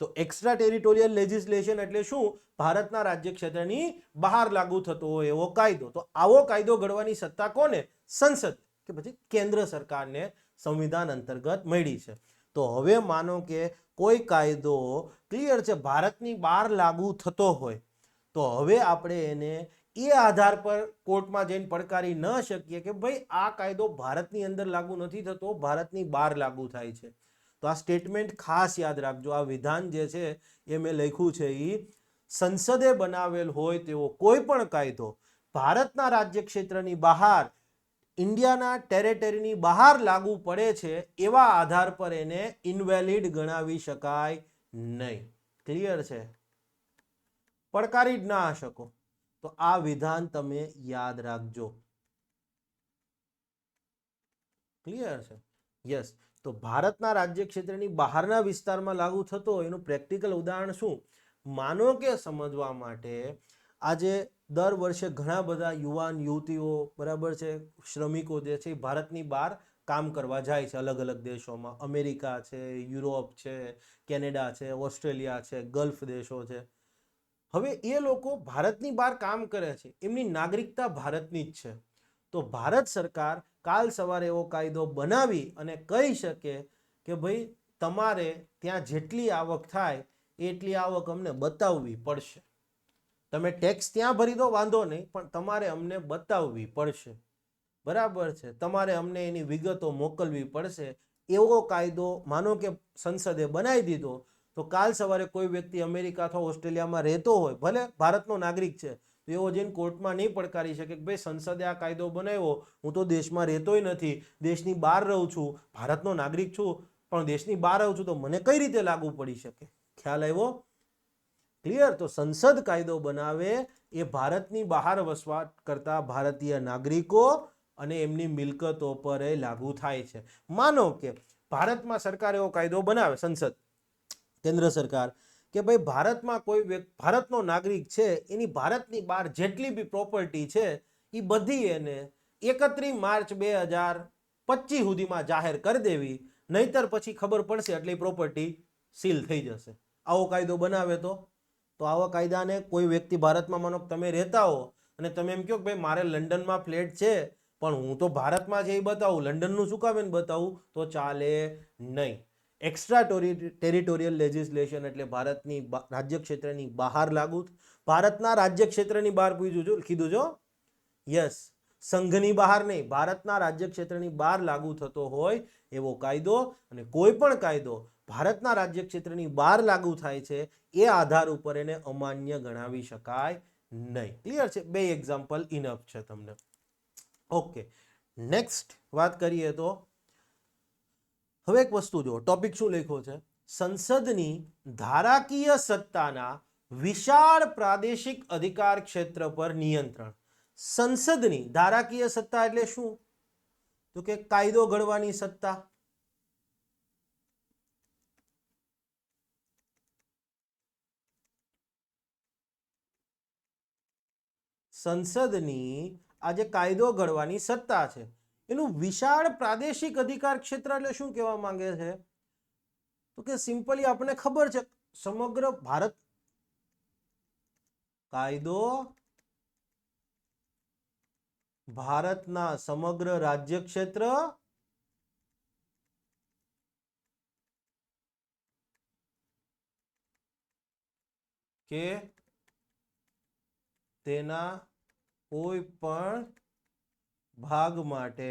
તો એક્સ્ટ્રા ટેરિટોરિયલ લેજિસ્લેશન એટલે શું? ભારતના રાજ્ય ક્ષેત્રની બહાર લાગુ થતો હોય એવો કાયદો. તો આવો કાયદો ઘડવાની સત્તા કોને? સંસદ કે પછી કેન્દ્ર સરકારને સંવિધાન અંતર્ગત મળી છે. તો હવે માનો કે કોઈ કાયદો, ક્લિયર છે, ભારતની બહાર લાગુ થતો હોય, તો હવે આપણે એને એ આધાર પર કોર્ટમાં જઈને પડકારી ન શકીએ કે ભાઈ આ કાયદો ભારતની અંદર લાગુ નથી થતો, ભારતની બહાર લાગુ થાય છે. તો આ સ્ટેટમેન્ટ ખાસ યાદ રાખજો. આ વિધાન જે છે એ મેં લખ્યું છે એ સંસદે બનાવેલ હોય તેવો કોઈ પણ કાયદો ભારતના રાજ્ય ક્ષેત્રની બહાર, ઇન્ડિયાના ટેરેટરીની બહાર લાગુ પડે છે એવા આધાર પર એને ઇનવેલિડ ગણાવી શકાય નહીં. ક્લિયર છે? પડકારી જ ના શકો. તો આ વિધાન તમે યાદ રાખજો. ક્લિયર છે? યસ. તો ભારતના રાજ્ય ક્ષેત્રની બહારના વિસ્તારમાં લાગુ થતો હોય એનું પ્રેક્ટિકલ ઉદાહરણ શું? માનો કે સમજવા માટે આજે દર વર્ષે ઘણા બધા યુવાન યુવતીઓ, બરાબર છે, શ્રમિકો જે છે એ ભારતની બહાર કામ કરવા જાય છે અલગ અલગ દેશોમાં. અમેરિકા છે, યુરોપ છે, કેનેડા છે, ઓસ્ટ્રેલિયા છે, ગલ્ફ દેશો છે. હવે એ લોકો ભારતની બહાર કામ કરે છે, એમની નાગરિકતા ભારતની જ છે. તો ભારત સરકાર કાલ સવારે એવો કાયદો બનાવી અને કહી શકે કે ભાઈ તમારે ત્યાં જેટલી આવક થાય એટલી આવક અમને બતાવવી પડશે. તમે ટેક્સ ત્યાં ભરી દો, વાંધો નહીં, પણ તમારે અમને બતાવવી પડશે. બરાબર છે? તમારે અમને એની વિગતો મોકલવી પડશે. એવો કાયદો માનો કે સંસદે બનાવી દીધો, તો કાલ સવારે કોઈ વ્યક્તિ અમેરિકા અથવા ઓસ્ટ્રેલિયામાં રહેતો હોય, ભલે ભારતનો નાગરિક છે, તો એવો જઈને કોર્ટમાં નહીં પડકારી શકે કે ભાઈ સંસદે આ કાયદો બનાવ્યો, હું તો દેશમાં રહેતોય નથી, દેશની બહાર રહું છું, ભારતનો નાગરિક છું પણ દેશની બહાર રહું છું, તો મને કઈ રીતે લાગુ પડી શકે? ખ્યાલ આવ્યો? ક્લિયર? તો સંસદ કાયદો બનાવે એ ભારતની બહાર વસવાટ કરતા ભારતીય નાગરિકો અને એમની મિલકતો પર એ લાગુ થાય છે. માનો કે ભારતમાં સરકાર એવો કાયદો બનાવે, સંસદ, કેન્દ્ર સરકાર, કે ભાઈ ભારતમાં કોઈ ભારતનો નાગરિક છે એની ભારતની બહાર જેટલી બી પ્રોપર્ટી છે એ બધી એને 31 માર્ચ 2025 સુધીમાં જાહેર કરી દેવી, નહીતર પછી ખબર પડશે એટલે પ્રોપર્ટી સીલ થઈ જશે. આવો કાયદો બનાવે તો આવા કાયદાને કોઈ વ્યક્તિ ભારતમાં, માનો તમે રહેતા હો અને તમે એમ કહો કે ભાઈ મારે લંડનમાં ફ્લેટ છે પણ હું તો ભારતમાં છે એ બતાવું, લંડનનું શું કામ એને બતાવું, તો ચાલે નહીં. એક્સ્ટ્રા ટેરિટોરિયલ લેજિસ્લેશન એટલે ભારતની રાજ્ય ક્ષેત્રની બહાર લાગુ, ભારતના રાજ્ય ક્ષેત્રની બહાર કીધું જો, યસ, સંઘની બહાર નહીં, ભારતના રાજ્ય ક્ષેત્રની બહાર લાગુ થતો હોય એવો કાયદો. અને કોઈ પણ કાયદો ભારતના રાજ્ય ક્ષેત્રની બહાર લાગુ થાય છે એ આધાર ઉપર એને અમાન્ય ગણાવી શકાય નહીં. ક્લિયર છે? બે એક્ઝામ્પલ ઇનફ છે તમને. ઓકે, નેક્સ્ટ વાત કરીએ તો હવે એક વસ્તુ જો, ટોપિક શું લખ્યો છે? સંસદની ધારાકીય સત્તાના વિશાળ પ્રાદેશિક અધિકાર ક્ષેત્ર પર નિયંત્રણ. સંસદની ધારાકીય સત્તા એટલે શું? તો કે કાયદો ઘડવાની સત્તા. સંસદની આ જે કાયદો ઘડવાની સત્તા છે એનું વિશાળ પ્રાદેશિક અધિકાર ક્ષેત્ર એટલે શું કહેવા માંગે છે? તો કે સિમ્પલી આપણને ખબર છે સમગ્ર ભારત કાયદો ભારતના સમગ્ર રાજ્ય ક્ષેત્ર કે તેના કોઈ પણ ભાગ માટે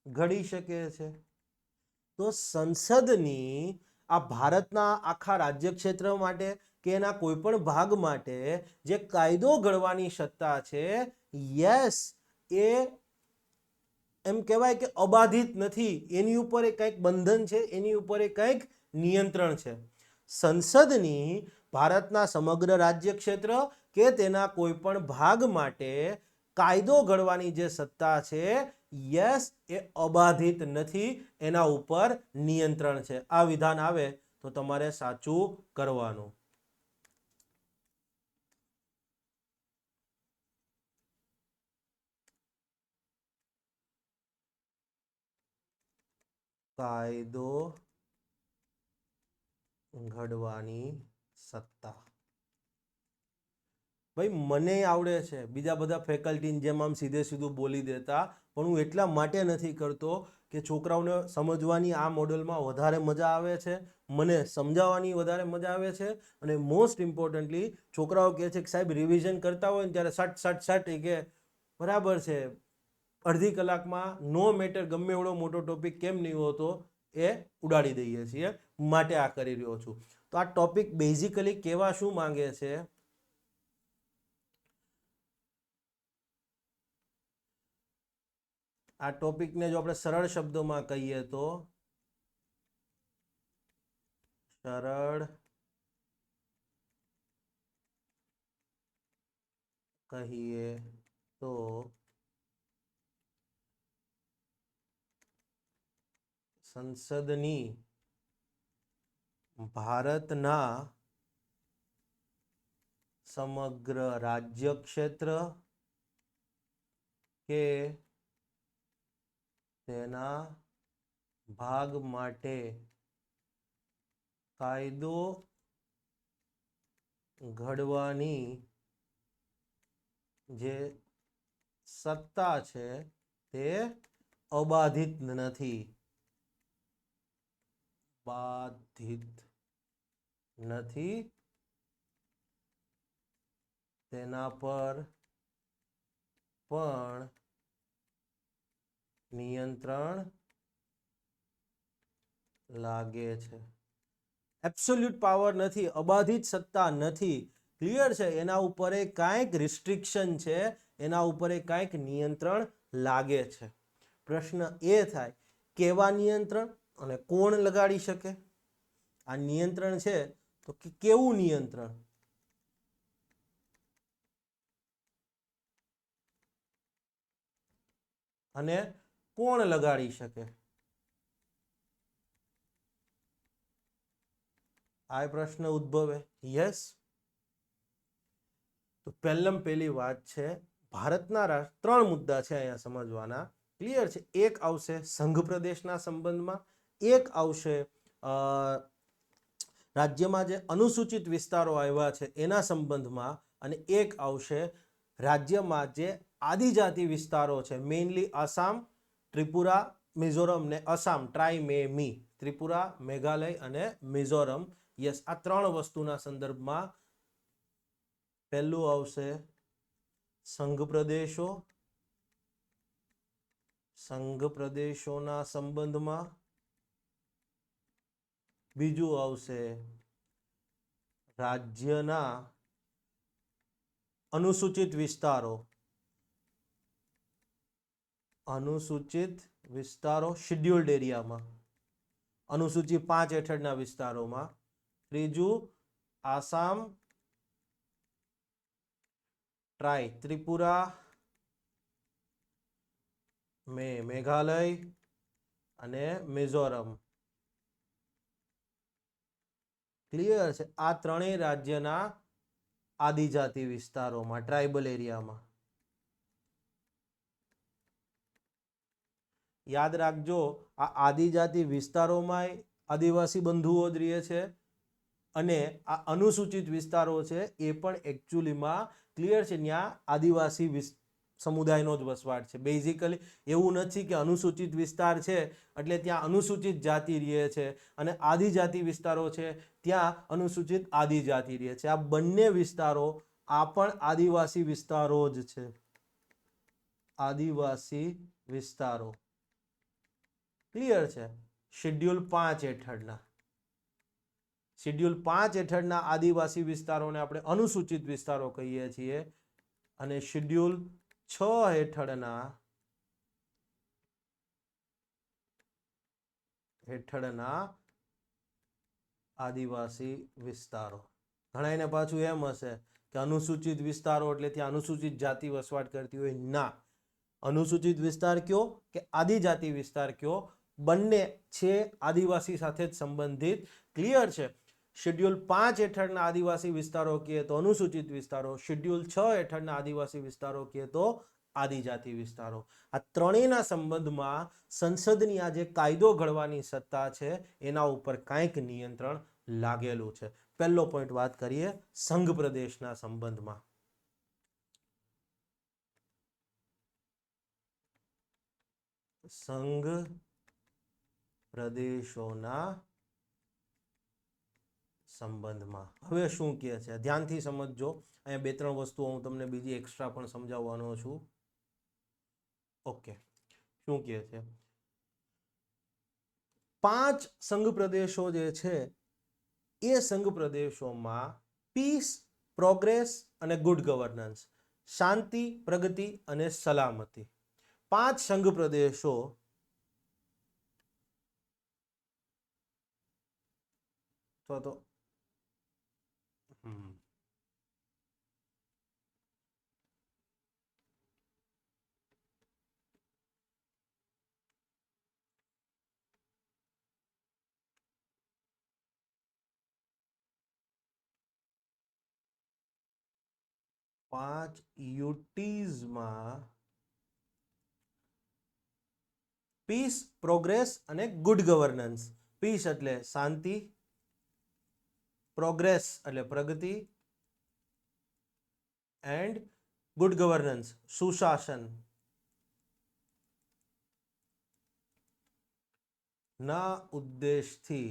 ઘડી શકે છે. તો સંસદની આ ભારતના આખા રાજ્ય ક્ષેત્ર માટે કે એના કોઈ પણ ભાગ માટે જે કાયદો ઘડવાની સત્તા છે, યસ, એ એમ કહેવાય કે અબાધિત નથી. એની ઉપર એ કંઈક બંધન છે, એની ઉપર એ કંઈક નિયંત્રણ છે. સંસદની ભારતના સમગ્ર રાજ્ય ક્ષેત્ર કે તેના કોઈ પણ ભાગ માટે કાયદો ઘડવાની જે સત્તા છે, યસ, એ અબાધિત નથી, એના ઉપર નિયંત્રણ છે. આ વિધાન આવે તો તમારે સાચું કરવાનું. કાયદો ઘડવાની સત્તા. ભાઈ મને આવડે છે, બીજા બધા ફેકલ્ટીની જેમ આમ સીધે સીધું બોલી દેતા, પણ હું એટલા માટે નથી કરતો કે છોકરાઓને સમજવાની આ મોડલમાં વધારે મજા આવે છે, મને સમજાવવાની વધારે મજા આવે છે, અને મોસ્ટ ઇમ્પોર્ટન્ટલી છોકરાઓ કહે છે કે સાહેબ રિવિઝન કરતા હોય ને ત્યારે સટ સટ સટ એ કે બરાબર છે, અડધી કલાકમાં નો મેટર ગમે એવડો મોટો ટોપિક કેમ નહીં હોતો એ ઉડાડી દઈએ છીએ, માટે આ કરી રહ્યો છું. તો આ ટોપિક બેઝિકલી કેવા શું માંગે છે? આ ટોપિકને જો આપણે સરળ શબ્દોમાં કહીએ તો સરળ કહીએ તો સંસદની ભારતના સમગ્ર રાજ્ય ક્ષેત્ર કે તેના ભાગ માટે કાયદો ઘડવાની જે સત્તા છે તે અબાધિત નથી, બાધિત નથી, તેના પર પણ નિયંત્રણ લાગે છે. એબ્સોલ્યુટ પાવર નથી, અબાધિત સત્તા નથી, ક્લિયર છે, એના ઉપર કાંઈક રિસ્ટ્રિક્શન છે, એના ઉપર કાંઈક નિયંત્રણ લાગે છે. પ્રશ્ન એ થાય કેવા નિયંત્રણ અને કોણ લગાડી શકે? આ નિયંત્રણ છે તો કેવું નિયંત્રણ? અને કોણ લગાડી શકે? આ પ્રશ્ન ઉદ્ભવે. યસ, તો પહેલી વાત છે ભારતના ત્રણ મુદ્દા છે અહીંયા સમજવાના, ક્લિયર છે. એક આવશે સંઘ પ્રદેશના સંબંધમાં, એક આવશે રાજ્યમાં જે અનુસૂચિત વિસ્તારો આવ્યા છે એના સંબંધમાં, અને એક આવશે રાજ્યમાં જે આદિજાતિ વિસ્તારો છે, મેઇનલી આસામ, ત્રિપુરા, મિઝોરમ ને અસામ, ટ્રાઇમેમી, ત્રિપુરા, મેઘાલય અને મિઝોરમ. યસ, આ ત્રણ વસ્તુના સંદર્ભમાં પહેલું આવશે સંઘ પ્રદેશો, સંઘ પ્રદેશોના સંબંધમાં, બીજું આવશે રાજ્યના અનુસૂચિત વિસ્તારો, અનુસૂચિત વિસ્તારો શેડ્યુલ્ડ એરિયામાં, અનુસૂચિ 5 હેઠળના વિસ્તારોમાં, ત્રીજું આસામ, ટ્રાય, ત્રિપુરા, મેઘાલય અને મિઝોરમ. ક્લિયર છે, આ ત્રણેય રાજ્યના આદિજાતિ વિસ્તારોમાં, ટ્રાઇબલ એરિયામાં. યાદ રાખજો, આ આદિજાતિ વિસ્તારોમાં આદિવાસી બંધુઓ જ રહે છે, અને આ અનુસૂચિત વિસ્તારો છે એ પણ એકચ્યુઅલીમાં ક્લિયર છે ત્યાં આદિવાસી સમુદાયનો જ વસવાટ છે. બેઝિકલી એવું નથી કે અનુસૂચિત વિસ્તાર છે એટલે ત્યાં અનુસૂચિત જાતિ રહે છે, અને આદિજાતિ વિસ્તારો છે ત્યાં અનુસૂચિત આદિજાતિ રહે છે. આ બંને વિસ્તારો આ પણ આદિવાસી વિસ્તારો જ છે, આદિવાસી વિસ્તારો. ક્લિયર છે. શેડ્યુલ 5 હેઠળના, શેડ્યુલ 5 હેઠળના આદિવાસી વિસ્તારોને આપણે અનુસૂચિત વિસ્તારો કહીએ છીએ, અને શેડ્યુલ 6 હેઠળના આદિવાસી વિસ્તારો. ઘણાને પાછું એમ હશે કે અનુસૂચિત વિસ્તારો એટલે ત્યાં અનુસૂચિત જાતિ વસવાટ કરતી હોય. ના, અનુસૂચિત વિસ્તાર કયો કે આદિજાતિ વિસ્તાર કયો, બંને છે આદિવાસી સાથે જ સંબંધિત. ક્લિયર છે. શેડ્યુલ 5 હેઠળના આદિવાસી વિસ્તારો કહીએ તો અનુસૂચિત વિસ્તારો, શેડ્યુલ 6 હેઠળના આદિવાસી વિસ્તારો કહીએ તો આદિજાતિ વિસ્તારો. આ ત્રણેયના સંબંધમાં સંસદની આ જે કાયદો ઘડવાની સત્તા છે એના ઉપર કાંઈક નિયંત્રણ લાગેલું છે. પહેલો પોઈન્ટ વાત કરીએ સંઘ પ્રદેશના સંબંધમાં. સંઘ પ્રદેશોના સંબંધમાં. હવે શું કહે છે ધ્યાનથી સમજજો. અહીંયા બે ત્રણ વસ્તુઓ હું તમને બીજી એક્સ્ટ્રા પણ સમજાવવાનો છું. ઓકે, શું કહે છે? 5 સંઘ પ્રદેશો જે છે એ સંઘ પ્રદેશોમાં પીસ, પ્રોગ્રેસ અને ગુડ ગવર્નન્સ, શાંતિ, પ્રગતિ અને સલામતી, 5 સંઘ પ્રદેશો તો 5 યુટીઝમાં પીસ, પ્રોગ્રેસ અને ગુડ ગવર્નન્સ. પીસ એટલે શાંતિ, પ્રોગ્રેસ એટલે પ્રગતિ એન્ડ ગુડ ગવર્નન્સ સુશાસન ના ઉદ્દેશથી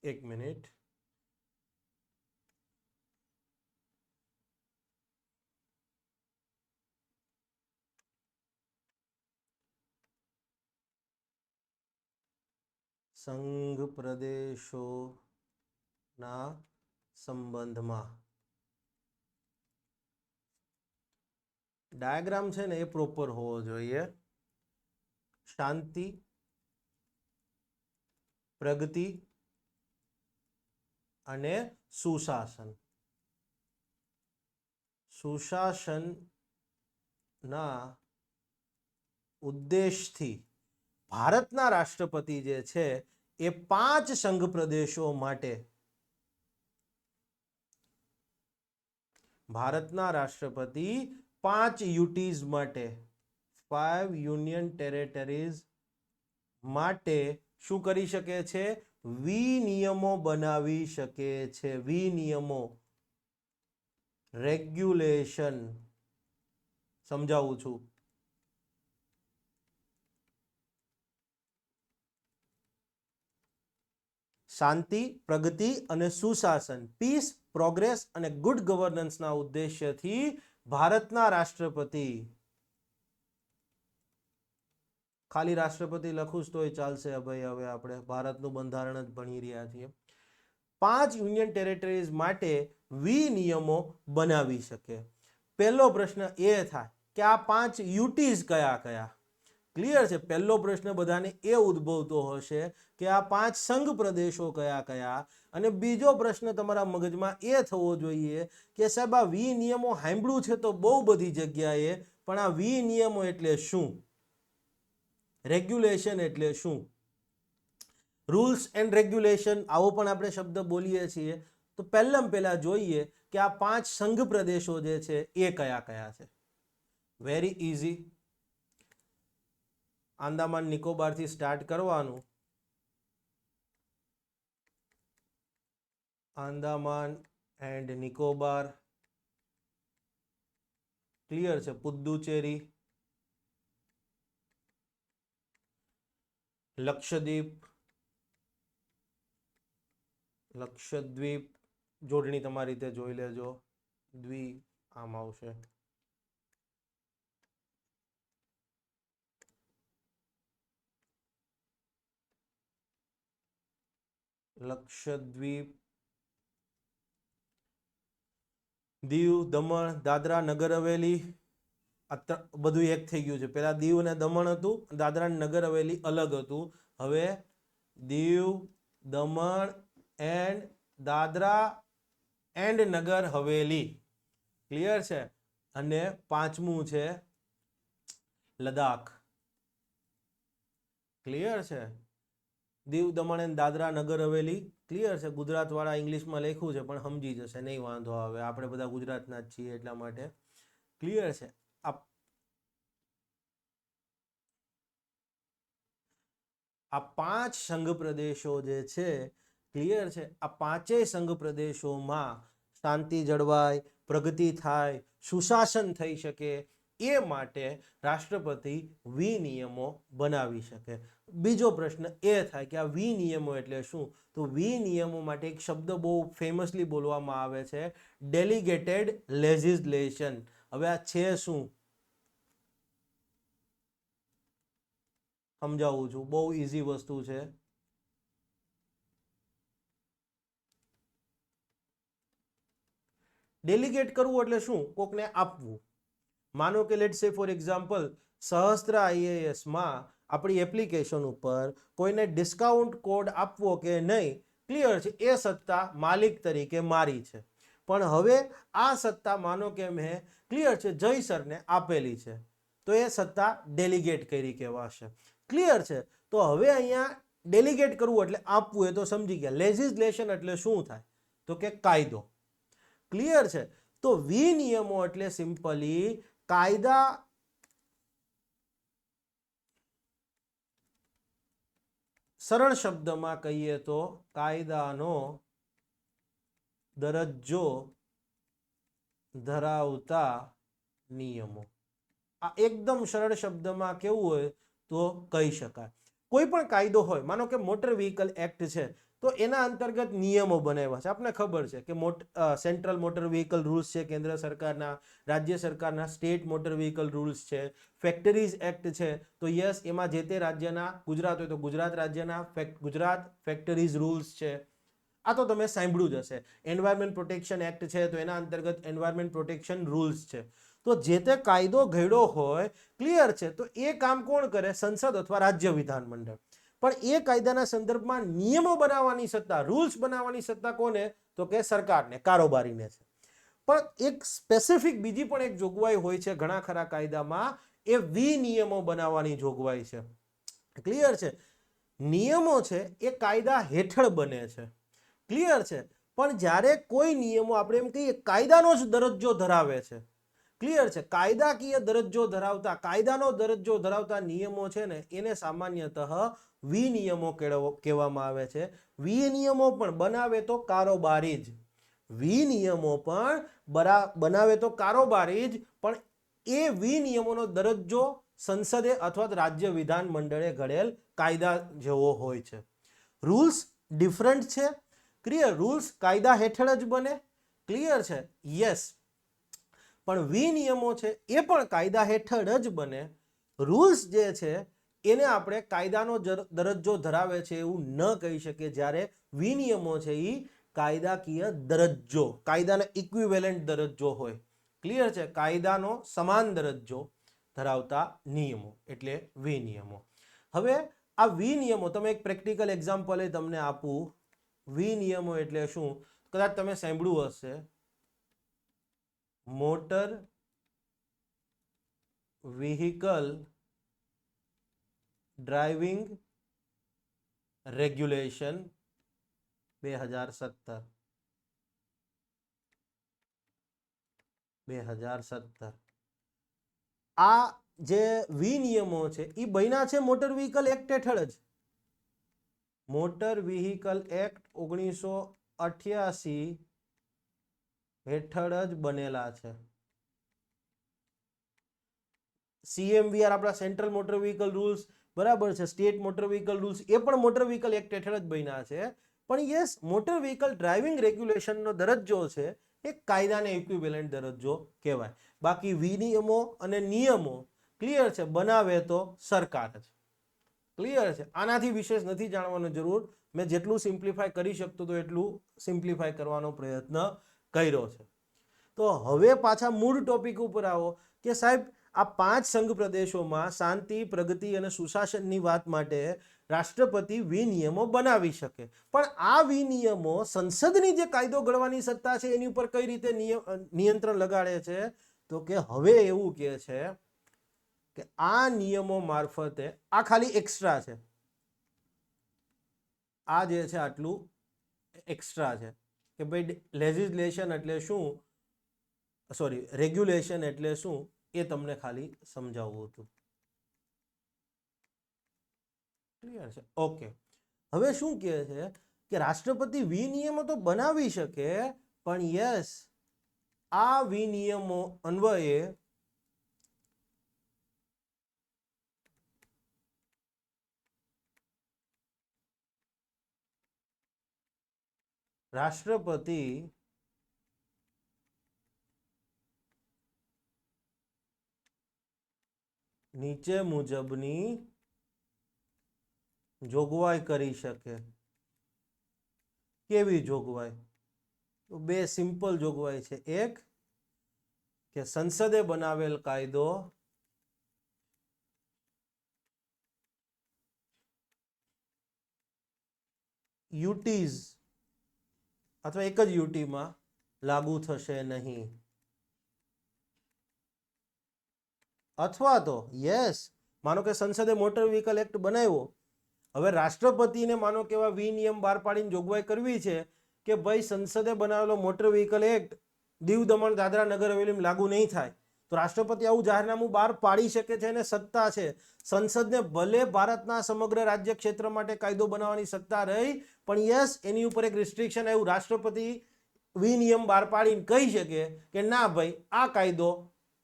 એક મિનિટ. સંઘ પ્રદેશોના સંબંધમાં ડાયાગ્રામ છે ને એ પ્રોપર હોવો જોઈએ. શાંતિ, પ્રગતિ અને સુશાસન. સુશાસનના ઉદ્દેશથી ભારતના રાષ્ટ્રપતિ જે છે એ 5 સંઘ પ્રદેશો માટે, ભારતના રાષ્ટ્રપતિ 5 યુટીઝ માટે, 5 યુનિયન ટેરેટરીઝ માટે શું કરી શકે છે? વિનિયમો બનાવી શકે છે. વિનિયમો, રેગ્યુલેશન. સમજાવું છું. શાંતિ, પ્રગતિ અને સુશાસન, પીસ, પ્રોગ્રેસ અને ગુડ ગવર્નન્સના ઉદ્દેશ્યથી ભારતના રાષ્ટ્રપતિ, ખાલી રાષ્ટ્રપતિ લખું તોય ચાલશે ભાઈ, હવે આપણે ભારતનું બંધારણ જ ભણી રહ્યા છીએ. 5 યુનિયન ટેરેટરીઝ માટે વિનિયમો બનાવી શકે. પહેલો પ્રશ્ન એ થાય કે આ 5 યુટીઝ કયા કયા? ક્લિયર છે? પહેલો પ્રશ્ન બધાને એ ઉદ્ભવતો હશે કે આ 5 સંઘ પ્રદેશો કયા કયા? અને બીજો પ્રશ્ન તમારા મગજમાં એ થવો જોઈએ કે સાહેબ આ વિનિયમો સાંભળ્યું છે તો બહુ બધી જગ્યાએ, પણ આ વિનિયમો એટલે શું? રેગ્યુલેશન એટલે શું? રૂલ્સ એન્ડ રેગ્યુલેશન આવો પણ આપણે શબ્દ બોલીએ છીએ. તો પહેલા જોઈએ કે આ 5 સંઘ પ્રદેશો જે છે એ કયા કયા છે. Very easy. આંદામાન નિકોબારથી સ્ટાર્ટ કરવાનું. આંદામાન એન્ડ નિકોબાર, ક્લિયર છે? પુદુચેરી, લક્ષદ્વીપ, લક્ષદ્વીપ જોડણી તમારી રીતે જોઈ લેજો. દ્વી આમ આવશે. લક્ષદ્વીપ, દીવ, દમણ, દાદરા, નગર હવેલી, બધું એક થઈ ગયું છે. પેલા દીવ અને દમણ હતું, દાદરા નગર હવેલી અલગ હતું. હવે Diu, Daman and Dadra and Nagar Haveli. Clear છે? અને પાંચમું છે લદ્દાખ. ક્લિયર છે? દીવ, દમણ એન્ડ દાદરા નગર હવેલી. ક્લિયર છે? ગુજરાત વાળા ઇંગ્લિશમાં લખ્યું છે પણ સમજી જશે, નહીં વાંધો આવે. આપણે બધા ગુજરાતના જ છીએ એટલા માટે. ક્લિયર છે? આ 5 સંઘ પ્રદેશો જે છે, ક્લિયર છે, આ પાંચેય સંઘ પ્રદેશોમાં શાંતિ જળવાય, પ્રગતિ થાય, સુશાસન થઈ શકે એ માટે રાષ્ટ્રપતિ વિનિયમો બનાવી શકે. બીજો પ્રશ્ન એ થાય કે આ વિનિયમો એટલે શું? તો વિનિયમો માટે એક શબ્દ બહુ ફેમસલી બોલવામાં આવે છે, ડેલિગેટેડ લેજિસ્લેશન. હવે આ છે શું સમજાવું છું, બહુ ઈઝી વસ્તુ છે. ડેલિગેટ કરવું એટલે શું? કોકને આપવું. માનો કે લેટ્સ સે ફોર એક્ઝામ્પલ સહસ્ત્ર આઈએએસ માં આપણી એપ્લિકેશન ઉપર કોઈને ડિસ્કાઉન્ટ કોડ આપવો કે નહીં, ક્લિયર છે, એ સત્તા માલિક તરીકે મારી છે. પણ હવે આ સત્તા માનો કે મેં, ક્લિયર છે, જય સરને આપેલી છે, તો એ સત્તા ડેલિગેટ કરી કહેવાશે. ક્લિયર છે. તો હવે અહીંયા ડેલિગેટ કરવું એટલે આપવું, એ તો સમજી ગયા. લેજિસ્લેશન એટલે શું થાય? તો કે કાયદો. ક્લિયર છે. તો વિનિયમો એટલે સિમ્પલી કાયદા, સરળ શબ્દમાં કહીએ તો કાયદાનો દરજ્જો ધરાવતા નિયમો. આ એકદમ સરળ શબ્દમાં કેવું હોય તો કહી શકાય. કોઈ પણ કાયદો હોય, માનો કે મોટર વ્હીકલ એક્ટ છે, તો એના અંતર્ગત નિયમો બનાવ્યા છે. આપણને ખબર છે કે સેન્ટ્રલ મોટર વ્હીકલ રૂલ્સ છે કેન્દ્ર સરકારના, રાજ્ય સરકારના સ્ટેટ મોટર વ્હીકલ રૂલ્સ છે. ફેક્ટરીઝ એક્ટ છે, તો યસ, એમાં જે તે રાજ્યના, ગુજરાત હોય તો ગુજરાત રાજ્યના ગુજરાત ફેક્ટરીઝ રૂલ્સ છે. આ તો તમે સાંભળ્યું જ હશે. એન્વાયરમેન્ટ પ્રોટેક્શન એક્ટ છે, તો એના અંતર્ગત એન્વાયરમેન્ટ પ્રોટેક્શન રૂલ્સ છે. તો જે તે કાયદો ઘડ્યો હોય, ક્લિયર છે, તો એ કામ કોણ કરે? સંસદ અથવા રાજ્ય વિધાનમંડળ. પણ એ કાયદાના સંદર્ભમાં નિયમો બનાવવાની સત્તા, રૂલ્સ બનાવવાની સત્તા કોને? તો કે સરકારને, કારોબારીને છે. પણ એક સ્પેસિફિક બીજી પણ એક જોગવાઈ હોય છે ઘણા ખરા કાયદામાં, એ વિનિયમો બનાવવાની જોગવાઈ છે. ક્લિયર છે. નિયમો છે એ કાયદા હેઠળ બને છે. ક્લિયર છે. પણ જ્યારે કોઈ નિયમો આપણે એમ કહીએ કાયદાનો જ દરજ્જો ધરાવે છે, ક્લિયર છે, કાયદાકીય દરજ્જો ધરાવતા, કાયદાનો દરજ્જો ધરાવતા નિયમો છે ને, એને સામાન્યતઃ વિનિયમો કહેવામાં આવે છે. વિનિયમો પણ બનાવે તો કારોબારી જ. વિનિયમો પણ બનાવે તો કારોબારી જ, પણ એ વિનિયમોનો દરજ્જો સંસદે અથવા રાજ્ય વિધાન મંડળે ઘડેલ કાયદા જેવો હોય છે. રૂલ્સ ડિફરન્ટ છે. ક્લિયર. રૂલ્સ કાયદા હેઠળ જ બને. ક્લિયર છે. યસ. પણ વિનિયમો છે એ પણ કાયદા હેઠળ જ બને. રૂલ્સ જે છે એને આપણે કાયદાનો દરજ્જો ધરાવે છે એવું ન કહી શકીએ, જ્યારે વિનિયમો છે એ કાયદાકીય દરજ્જો, કાયદાનો ઇક્વિવેલન્ટ દરજ્જો હોય. ક્લિયર છે. કાયદાનો સમાન દરજ્જો ધરાવતા નિયમો એટલે વિનિયમો. હવે આ વિનિયમો, તમે એક પ્રેક્ટિકલ એક્ઝામ્પલ તમને આપું. વિનિયમો એટલે શું? કદાચ તમે સાંભળ્યું હશે, મોટર વ્હીકલ ડ્રાઇવિંગ રેગ્યુલેશન 2017. આ જે વિનિયમો છે એ બન્યા છે મોટર વ્હીકલ એક્ટ હેઠળ જ. મોટર વ્હીકલ એક્ટ 1988 હેઠળ જ બનેલા છે. CMVR આપણા સેન્ટ્રલ મોટર વ્હીકલ રૂલ્સ, બરાબર છે, સ્ટેટ મોટર વ્હીકલ રૂલ્સ, એ પણ મોટર વ્હીકલ એક્ટ હેઠળ જ બન્યા છે. પણ યસ, મોટર વ્હીકલ ડ્રાઇવિંગ રેગ્યુલેશનનો દરજ્જો છે એ કાયદાને ઇક્વિવેલન્ટ દરજ્જો કહેવાય. બાકી વિનિયમો અને નિયમો, ક્લિયર છે, બનાવે તો સરકાર જ. ક્લિયર છે. આનાથી વિશેષ નથી જાણવાની જરૂર. મેં જેટલું સિમ્પ્લિફાય કરી શકતો તો એટલું સિમ્પ્લિફાય કરવાનો પ્રયત્ન કર્યો છે. તો હવે પાછા મૂળ ટોપિક ઉપર આવો કે સાહેબ, આ 5 સંઘ પ્રદેશોમાં શાંતિ, પ્રગતિ અને સુશાસનની વાત માટે રાષ્ટ્રપતિ વિનિયમો બનાવી શકે. પણ આ વિનિયમો સંસદની જે કાયદો ઘડવાની સત્તા છે એની ઉપર કઈ રીતે નિયંત્રણ લગાડે છે? તો કે હવે એવું કહે છે કે આ નિયમો મારફતે, આ ખાલી એક્સ્ટ્રા છે, આ જે છે આટલું એક્સ્ટ્રા છે કે ભાઈ લેજિસ્લેશન એટલે શું, સોરી, રેગ્યુલેશન એટલે શું, એ તમને ખાલી સમજાવવું હતું. ક્લિયર છે? ઓકે, હવે શું કહે છે કે રાષ્ટ્રપતિ વિનિયમો તો બનાવી શકે, પણ યસ, આ વિનિયમો અન્વયે રાષ્ટ્રપતિ નીચે મુજબની જોગવાઈ કરી શકે. કેવી જોગવાઈ? તો બે સિમ્પલ જોગવાઈ છે. એક કે સંસદે બનાવેલ કાયદો યુટીઝ અથવા એક જ યુટીમાં લાગુ થશે નહીં, અથવા તો યસ, માનો કે સંસદે મોટર વ્હીકલ એક્ટ બનાવ્યો, હવે રાષ્ટ્રપતિને માનો કે એવા વિનિયમ બહાર પાડીને જોગવાઈ કરવી છે કે ભાઈ સંસદે બનાવેલો motor vehicle act Diu Daman Dadra Nagar હવેલીમાં લાગુ નહીં થાય, તો રાષ્ટ્રપતિ આવું જાહેરનામું બહાર પાડી શકે છે અને સત્તા છે. સંસદને ભલે ભારતના સમગ્ર રાજ્ય ક્ષેત્ર માટે કાયદો બનાવવાની સત્તા રહી, પણ યસ, એની ઉપર એક રિસ્ટ્રિક્શન આવ્યું, રાષ્ટ્રપતિ વિનિયમ બહાર પાડીને કહી શકે કે ના ભાઈ, આ કાયદો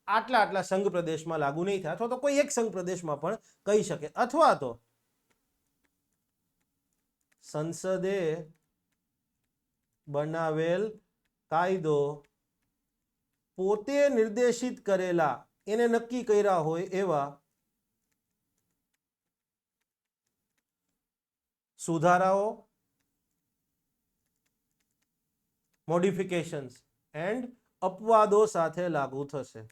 આટલા આટલા સંઘ પ્રદેશમાં લાગુ નહીં થાય, અથવા તો કોઈ એક સંઘ પ્રદેશમાં પણ કહી શકે, અથવા તો સંસદે બનાવેલ કાયદો પોતે નિર્દેશિત કરેલા, એને નક્કી કર્યા હોય એવા સુધારાઓ, મોડિફિકેશન્સ એન્ડ અપવાદો સાથે લાગુ થશે.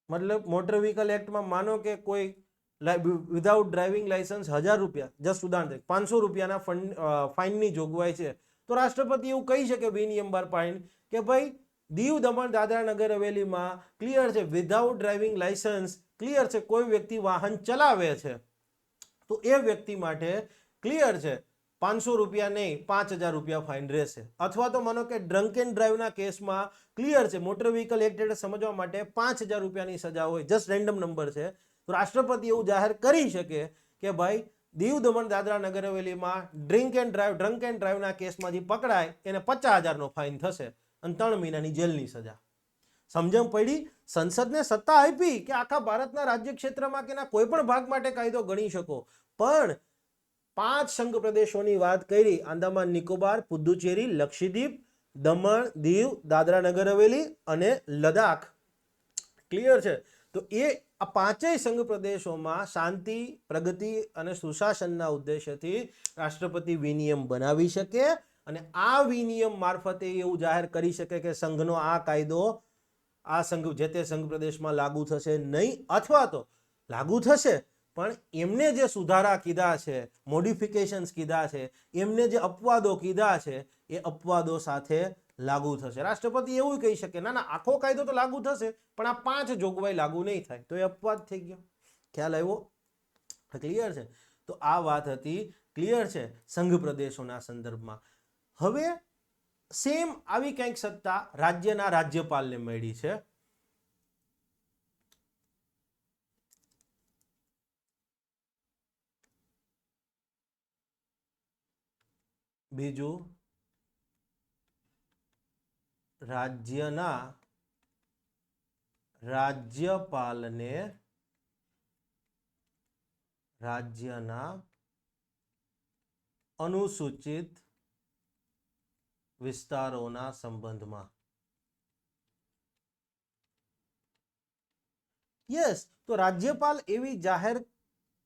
મતલબ મોટર વ્હીકલ એક્ટમાં માનો કે કોઈ વિધાઉટ ડ્રાઇવિંગ લાયસન્સ 1000 રૂપિયા, જસ્ટ ઉદાહરણ તરીકે 500 રૂપિયાના ફાઇનની જોગવાઈ છે, તો રાષ્ટ્રપતિ એવું કહી શકે વિનિયમ બહાર પાડીને કે ભાઈ દીવ દમણ દાદરા નગર હવેલીમાં ક્લિયર છે, વિધાઉટ ડ્રાઇવિંગ લાયસન્સ ક્લિયર છે, કોઈ વ્યક્તિ વાહન ચલાવે છે તો એ વ્યક્તિ માટે ક્લિયર છે 500 રૂપિયા નહીં 5000 રૂપિયા ફાઇન રહેશે. અથવા તો માનો કે ડ્રંક એન્ડ ડ્રાઈવના કેસમાં ક્લિયર છે મોટર વ્હીકલ એક્ટ હેઠળ સમજવા માટે 5000 રૂપિયાની સજા હોય, જસ્ટ રેન્ડમ નંબર છે, તો રાષ્ટ્રપતિ એવું જાહેર કરી શકે કે ભાઈ દીવ દમણ દાદરા નગર હવેલીમાં ડ્રંક એન્ડ ડ્રાઈવના કેસમાં જે પકડાય એને 50000નો ફાઇન થશે અને 3 મહિનાની જેલની સજા. સમજણ પડી? સંસદને સત્તા આપી કે આખા ભારતના રાજ્ય ક્ષેત્રમાં કે કોઈ પણ ભાગ માટે કાયદો ગણી શકો, પણ 5 સંઘ પ્રદેશોની વાત કરી, આંદામાન નિકોબાર, પુદુચેરી, લક્ષદ્વીપ, દમણ, દીવ, દાદરા નગર હવેલી અને લદ્દાખ. ક્લિયર છે? તો એ આ 5 સંઘ પ્રદેશોમાં શાંતિ, પ્રગતિ અને સુશાસનના ઉદ્દેશ્યથી રાષ્ટ્રપતિ વિનિયમ બનાવી શકે અને આ વિનિયમ મારફતે એવું જાહેર કરી શકે કે સંઘનો આ કાયદો આ સંઘ જે તે સંઘ પ્રદેશમાં લાગુ થશે નહીં, અથવા તો લાગુ થશે પણ એમને જે સુધારા કીધા છે, મોડિફિકેશન્સ કીધા છે, એમને જે અપવાદો કીધા છે એ અપવાદો સાથે લાગુ થશે. રાષ્ટ્રપતિ એવું કહી શકે ના ના, આખો કાયદો તો લાગુ થશે પણ આ 5 જોગવાઈ લાગુ નહીં થાય, તો એ અપવાદ થઈ ગયો. ખ્યાલ આવ્યો? ક્લિયર છે? તો આ વાત હતી, ક્લિયર છે, સંઘ પ્રદેશોના સંદર્ભમાં. હવે સેમ આવી કંઈક સત્તા રાજ્યના રાજ્યપાલને મળી છે. બીજું, રાજ્યના રાજ્યપાલને રાજ્યના અનુસૂચિત વિસ્તારોના સંબંધમાં. યસ, તો રાજ્યપાલ એવી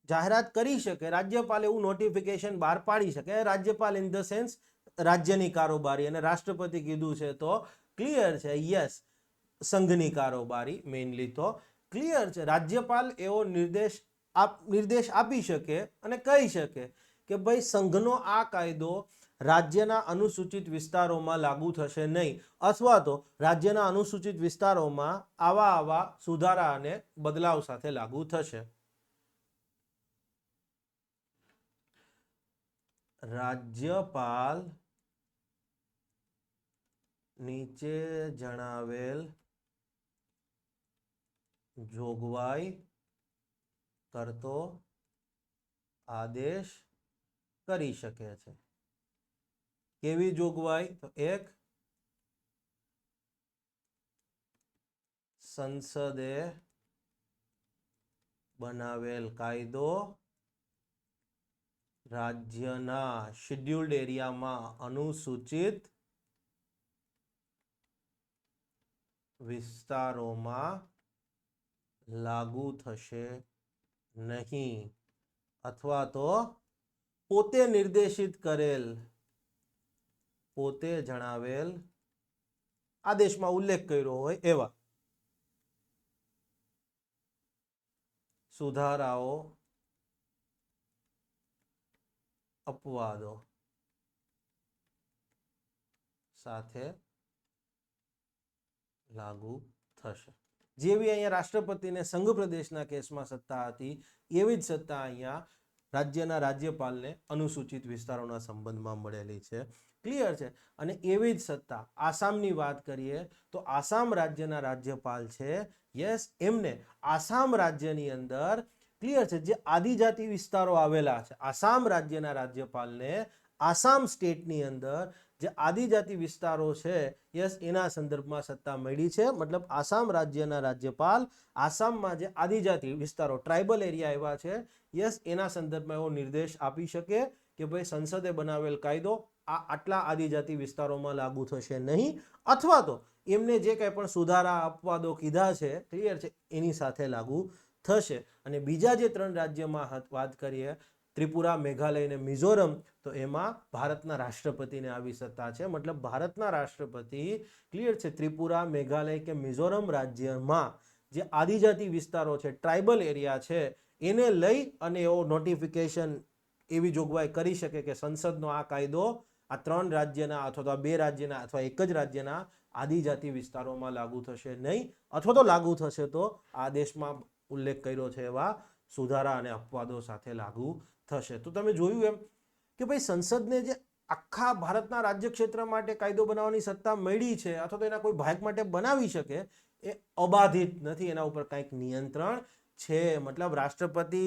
જાહેરાત કરી શકે, રાજ્યપાલ એવું નોટિફિકેશન બહાર પાડી શકે, રાજ્યપાલ ઇન ધ સેન્સ રાજ્યની કારોબારી, અને રાષ્ટ્રપતિ કીધું છે તો ક્લિયર છે, યસ, સંઘની કારોબારી મેઇનલી. તો ક્લિયર છે, રાજ્યપાલ એવો નિર્દેશ આપી શકે અને કહી શકે કે ભાઈ સંઘનો આ કાયદો રાજ્યના અનુસૂચિત વિસ્તારોમાં લાગુ થશે નહીં, અથવા તો રાજ્યના અનુસૂચિત વિસ્તારોમાં આવા સુધારા અને બદલાવ સાથે લાગુ થશે. રાજ્યપાલ નીચે જણાવેલ જોગવાઈ કરતો આદેશ કરી શકે છે. કેવી જોગવાઈ? તો એક, સંસદે બનાવેલ કાયદો રાજ્યના શેડ્યુલ્ડ એરિયામાં અનુસૂચિત વિસ્તારોમાં લાગુ થશે નહીં, અથવા તો પોતે નિર્દેશિત કરેલ, પોતે જણાવેલ આદેશમાં ઉલ્લેખ કર્યો હોય એવા સુધારાઓ, અપવાદો સાથે લાગુ થશે. જેવી અહીંયા રાષ્ટ્રપતિને સંઘ પ્રદેશના કેસમાં સત્તા હતી, એવી જ સત્તા અહીંયા રાજ્યના રાજ્યપાલને અનુસૂચિત વિસ્તારોના સંબંધમાં મળેલી છે. ક્લિયર છે? અને એવી જ સત્તા આસામની વાત કરીએ તો આસામ રાજ્યના રાજ્યપાલ છે, યસ, એમને આસામ રાજ્યની અંદર, ક્લિયર છે, જે આદિજાતિ વિસ્તારો આવેલા છે, આસામ રાજ્યના રાજ્યપાલને આસામ સ્ટેટની અંદર જે આદિજાતિ વિસ્તારો છે, યસ, એના સંદર્ભમાં સત્તા મળી છે. મતલબ આસામ રાજ્યના રાજ્યપાલ આસામમાં જે આદિજાતિ વિસ્તારો, ટ્રાઇબલ એરિયા એવા છે, યસ, એના સંદર્ભમાં એવો નિર્દેશ આપી શકે કે ભાઈ સંસદે બનાવેલ કાયદો આ આટલા આદિજાતિ વિસ્તારોમાં લાગુ થશે નહીં, અથવા તો એમને જે કંઈ પણ સુધારા અપવાદો કીધા છે, ક્લિયર છે, એની સાથે લાગુ થશે. અને બીજા જે 3 રાજ્યમાં વાત કરીએ, ત્રિપુરા, મેઘાલય અને મિઝોરમ, તો એમાં ભારતના રાષ્ટ્રપતિને આવી સત્તા છે. મતલબ ભારતના રાષ્ટ્રપતિ, ક્લિયર છે, ત્રિપુરા, મેઘાલય કે મિઝોરમ રાજ્યમાં જે આદિજાતિ વિસ્તારો છે, ટ્રાઇબલ એરિયા છે, એને લઈ અને એવો નોટિફિકેશન, એવી જોગવાઈ કરી શકે કે સંસદનો આ કાયદો આ 3 રાજ્યના અથવા તો 2 રાજ્યના અથવા એક જ રાજ્યના આદિજાતિ વિસ્તારોમાં લાગુ થશે નહીં, અથવા તો લાગુ થશે તો આદેશમાં ઉલ્લેખ કર્યો છે એવા સુધારા અને અપવાદો સાથે લાગુ થશે. તો તમે જોયું એમ કે ભાઈ સંસદને જે આખા ભારતના રાજ્ય ક્ષેત્ર માટે કાયદો બનાવવાની સત્તા મળી છે, અથવા તો એના કોઈ ભાગ માટે બનાવી શકે, એ અબાધિત નથી, એના ઉપર કંઈક નિયંત્રણ છે. મતલબ રાષ્ટ્રપતિ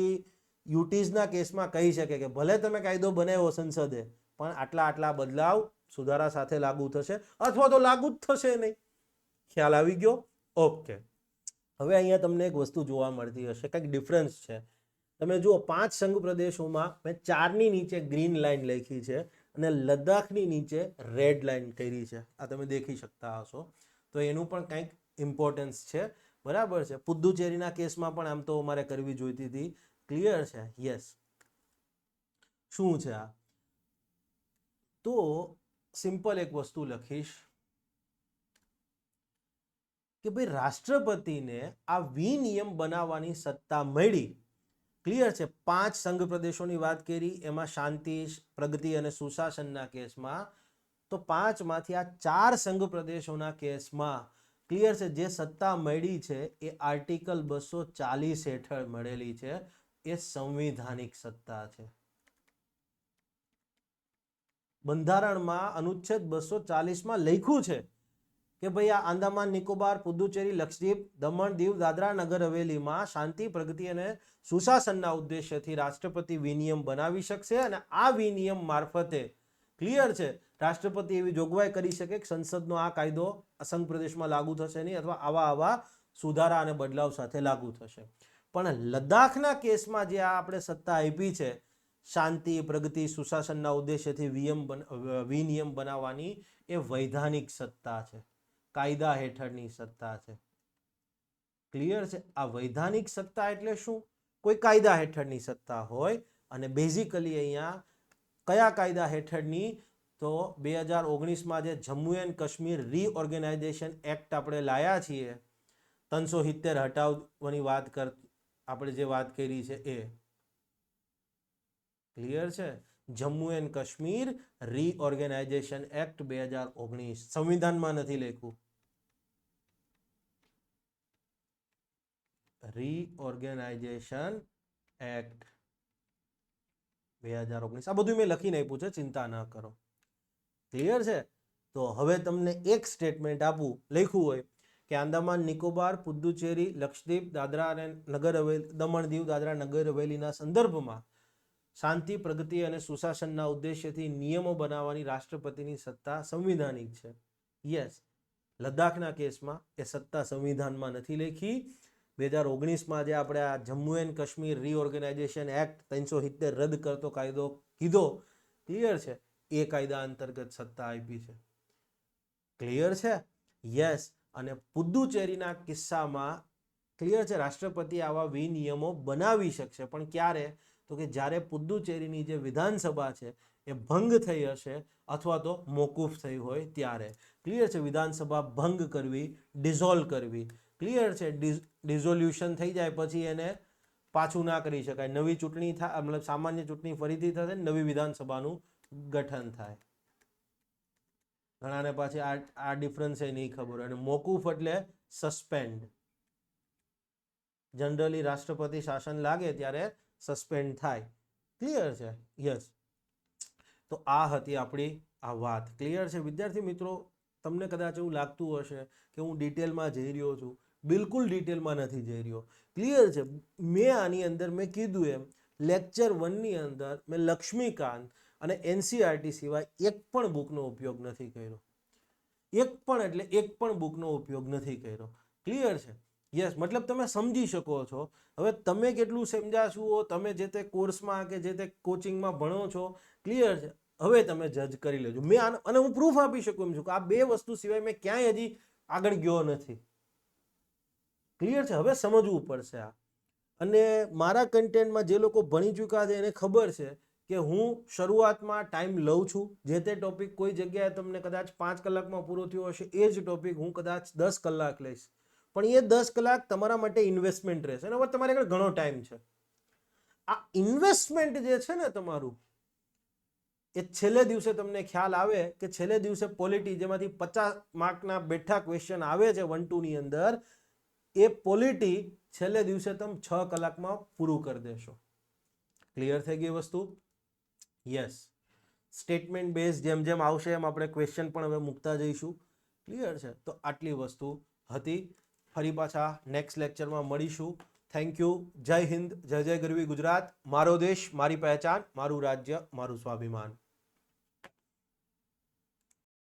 યુટીઝના કેસમાં કહી શકે કે ભલે તમે કાયદો બનાવ્યો સંસદે, પણ આટલા આટલા બદલાવ સુધારા સાથે લાગુ થશે, અથવા તો લાગુ જ થશે નહીં. ખ્યાલ આવી ગયો? ઓકે. હવે અહીંયા તમને એક વસ્તુ જોવા મળતી હશે, કંઈક ડિફરન્સ છે. તમે જુઓ 5 સંઘ પ્રદેશોમાં મેં 4ની નીચે ગ્રીન લાઈન લખી છે અને લદ્દાખની નીચે રેડ લાઈન કરી છે. આ તમે દેખી શકતા હશો. તો એનું પણ કંઈક ઇમ્પોર્ટન્સ છે, બરાબર છે. પુદ્દુચેરીના કેસમાં પણ આમ તો મારે કરવી જોઈતી હતી. ક્લિયર છે? યસ. શું છે આ? તો સિમ્પલ એક વસ્તુ લખીશ કે ભાઈ રાષ્ટ્રપતિને આ વિનિયમ બનાવવાની સત્તા મળી. ક્લિયર છે? 5 સંઘ પ્રદેશોની વાત કરી, એમાં શાંતિ, પ્રગતિ અને સુશાસનના કેસમાં. તો 5માંથી આ 4 સંઘ પ્રદેશોના કેસમાં, ક્લિયર છે, જે સત્તા મળી છે એ આર્ટિકલ 240 હેઠળ મળેલી છે. એ સંવિધાનિક સત્તા છે. બંધારણમાં અનુચ્છેદ 240માં લખ્યું છે કે ભાઈ આ આંદામાન નિકોબાર, પુદ્દુચેરી, લક્ષદ્વીપ, દમણ, દીવ, દાદરા, નગર હવેલીમાં શાંતિ, પ્રગતિ અને સુશાસનના ઉદ્દેશ્યથી રાષ્ટ્રપતિ વિનિયમ બનાવી શકશે. અને આ વિનિયમ મારફતે, ક્લિયર છે, રાષ્ટ્રપતિ એવી જોગવાઈ કરી શકે કે સંસદનો આ કાયદો સંઘ પ્રદેશમાં લાગુ થશે નહીં, અથવા આવા સુધારા અને બદલાવ સાથે લાગુ થશે. પણ લદ્દાખના કેસમાં જે આપણે સત્તા આપી છે શાંતિ, પ્રગતિ, સુશાસનના ઉદ્દેશ્યથી વિનિયમ બનાવવાની, એ વૈધાનિક સત્તા છે, કાયદા હેઠળની સત્તા છે. ક્લિયર છે? આ વૈધાનિક સત્તા એટલે શું? કોઈ કાયદા હેઠળની સત્તા હોય. અને બેઝિકલી અહીંયા કયા કાયદા હેઠળની? તો 2019માં જે Jammu and Kashmir reorganisation act આપણે લાયા છીએ, 370 હટાવવાની આપણે જે વાત કરી છે એ. ક્લિયર છે? Jammu and Kashmir reorganisation act 2019 સંવિધાનમાં નથી લખ્યું. રીઓર્ગેનાઇઝેશન એક્ટ 2019 આ બધું મેં લખીને આપ્યું છે, ચિંતા ન કરો. ક્લિયર છે? તો હવે તમને એક સ્ટેટમેન્ટ આપું, લખ્યું હોય કે આંદામાન નિકોબાર, પુદુચેરી, લક્ષદ્વીપ, દાદરા અને નગર હવેલી, દમણ દીવ, દાદરા નગર હવેલીના સંદર્ભમાં શાંતિ, પ્રગતિ અને સુશાસનના ઉદ્દેશ્યથી નિયમો બનાવવાની રાષ્ટ્રપતિની સત્તા સંવિધાનિક છે. યસ, લદ્દાખના કેસમાં એ સત્તા સંવિધાનમાં નથી લખી. 2019માં જે આપણે આ Jammu and Kashmir reorganisation act 370 રદ કરતો કાયદો કીધો, ક્લિયર છે, એ કાયદા અંતર્ગત સત્તા આપી છે. ક્લિયર છે? યસ. અને પુદુચેરીના કિસ્સામાં ક્લિયર છે, રાષ્ટ્રપતિ આવા વિનિયમો બનાવી શકશે, પણ ક્યારે? તો કે જ્યારે પુદુચેરીની જે વિધાનસભા છે એ ભંગ થઈ હશે અથવા તો મોકૂફ થઈ હોય ત્યારે. ક્લિયર છે? વિધાનસભા ભંગ કરવી, ડિઝોલ્વ કરવી. ક્લિયર છે? ડિઝોલ્યુશન થઈ જાય પછી એને પાછું ના કરી શકાય. નવી ચૂંટણી થાય, મતલબ સામાન્ય ચૂંટણી ફરીથી થશે, નવી વિધાનસભાનું ગઠન થાય. ઘણાને પાછી આ ડિફરન્સ એ નહીં ખબર. અને મોકૂફ એટલે સસ્પેન્ડ. જનરલી રાષ્ટ્રપતિ શાસન લાગે ત્યારે સસ્પેન્ડ થાય. ક્લિયર છે? યસ. તો આ હતી આપણી આ વાત. ક્લિયર છે વિદ્યાર્થી મિત્રો? તમને કદાચ એવું લાગતું હશે કે હું ડિટેલમાં જઈ રહ્યો છું. બિલકુલ ડિટેલમાં નથી જઈ રહ્યો. ક્લિયર છે? મેં આની અંદર મેં કીધું એમ લેક્ચર 1ની અંદર મેં લક્ષ્મીકાંત અને એનસીઆરટી સિવાય એક પણ બુકનો ઉપયોગ નથી કર્યો. એક પણ એટલે એક પણ બુકનો ઉપયોગ નથી કર્યો. ક્લિયર છે? યસ. મતલબ તમે સમજી શકો છો. હવે તમે કેટલું સમજ્યા છો, તમે જે તે કોર્સમાં કે જે તે કોચિંગમાં ભણો છો, ક્લિયર છે, હવે તમે જજ કરી લેજો. મેં અને હું પ્રૂફ આપી શકું એમ છું કે આ બે વસ્તુ સિવાય મેં ક્યાંય હજી આગળ ગયો નથી. ક્લિયર છે? હવે સમજવું પડશે આ. અને મારા કન્ટેન્ટમાં જે લોકો ભણી ચૂક્યા છે એને ખબર છે કે હું શરૂઆતમાં ટાઈમ લઉં છું. જે તે ટોપિક કોઈ જગ્યાએ તમને કદાચ 5 કલાકમાં પૂરો થયો હશે, એ જ ટોપિક હું કદાચ 10 કલાક લઈશ. પણ એ 10 કલાક તમારા માટે ઇન્વેસ્ટમેન્ટ રહેશે. અને હવે તમારી આગળ ઘણો ટાઈમ છે. આ ઇન્વેસ્ટમેન્ટ જે છે ને તમારું, એ છેલ્લે દિવસે તમને ખ્યાલ આવે કે છેલ્લે દિવસે પોલિટી, જેમાંથી 50 માર્કના બેઠા ક્વેશ્ચન આવે છે 1-2 ની અંદર, એ પોલિટી છેલ્લે દિવસે તમે 6 કલાકમાં પૂરું કરી દેશો. ક્લિયર થઈ ગઈ વસ્તુ? યસ. સ્ટેટમેન્ટ બેઝ જેમ જેમ આવશે એમ આપણે ક્વેશ્ચન પણ હવે મૂકતા જઈશું. ક્લિયર છે? તો આટલી વસ્તુ હતી. ફરી પાછા નેક્સ્ટ લેક્ચરમાં મળીશું. Thank you. જય હિન્દ, જય જય ગરવી ગુજરાત. મારો દેશ, મારી પહેચાન, મારું રાજ્ય, મારું સ્વાભિમાન.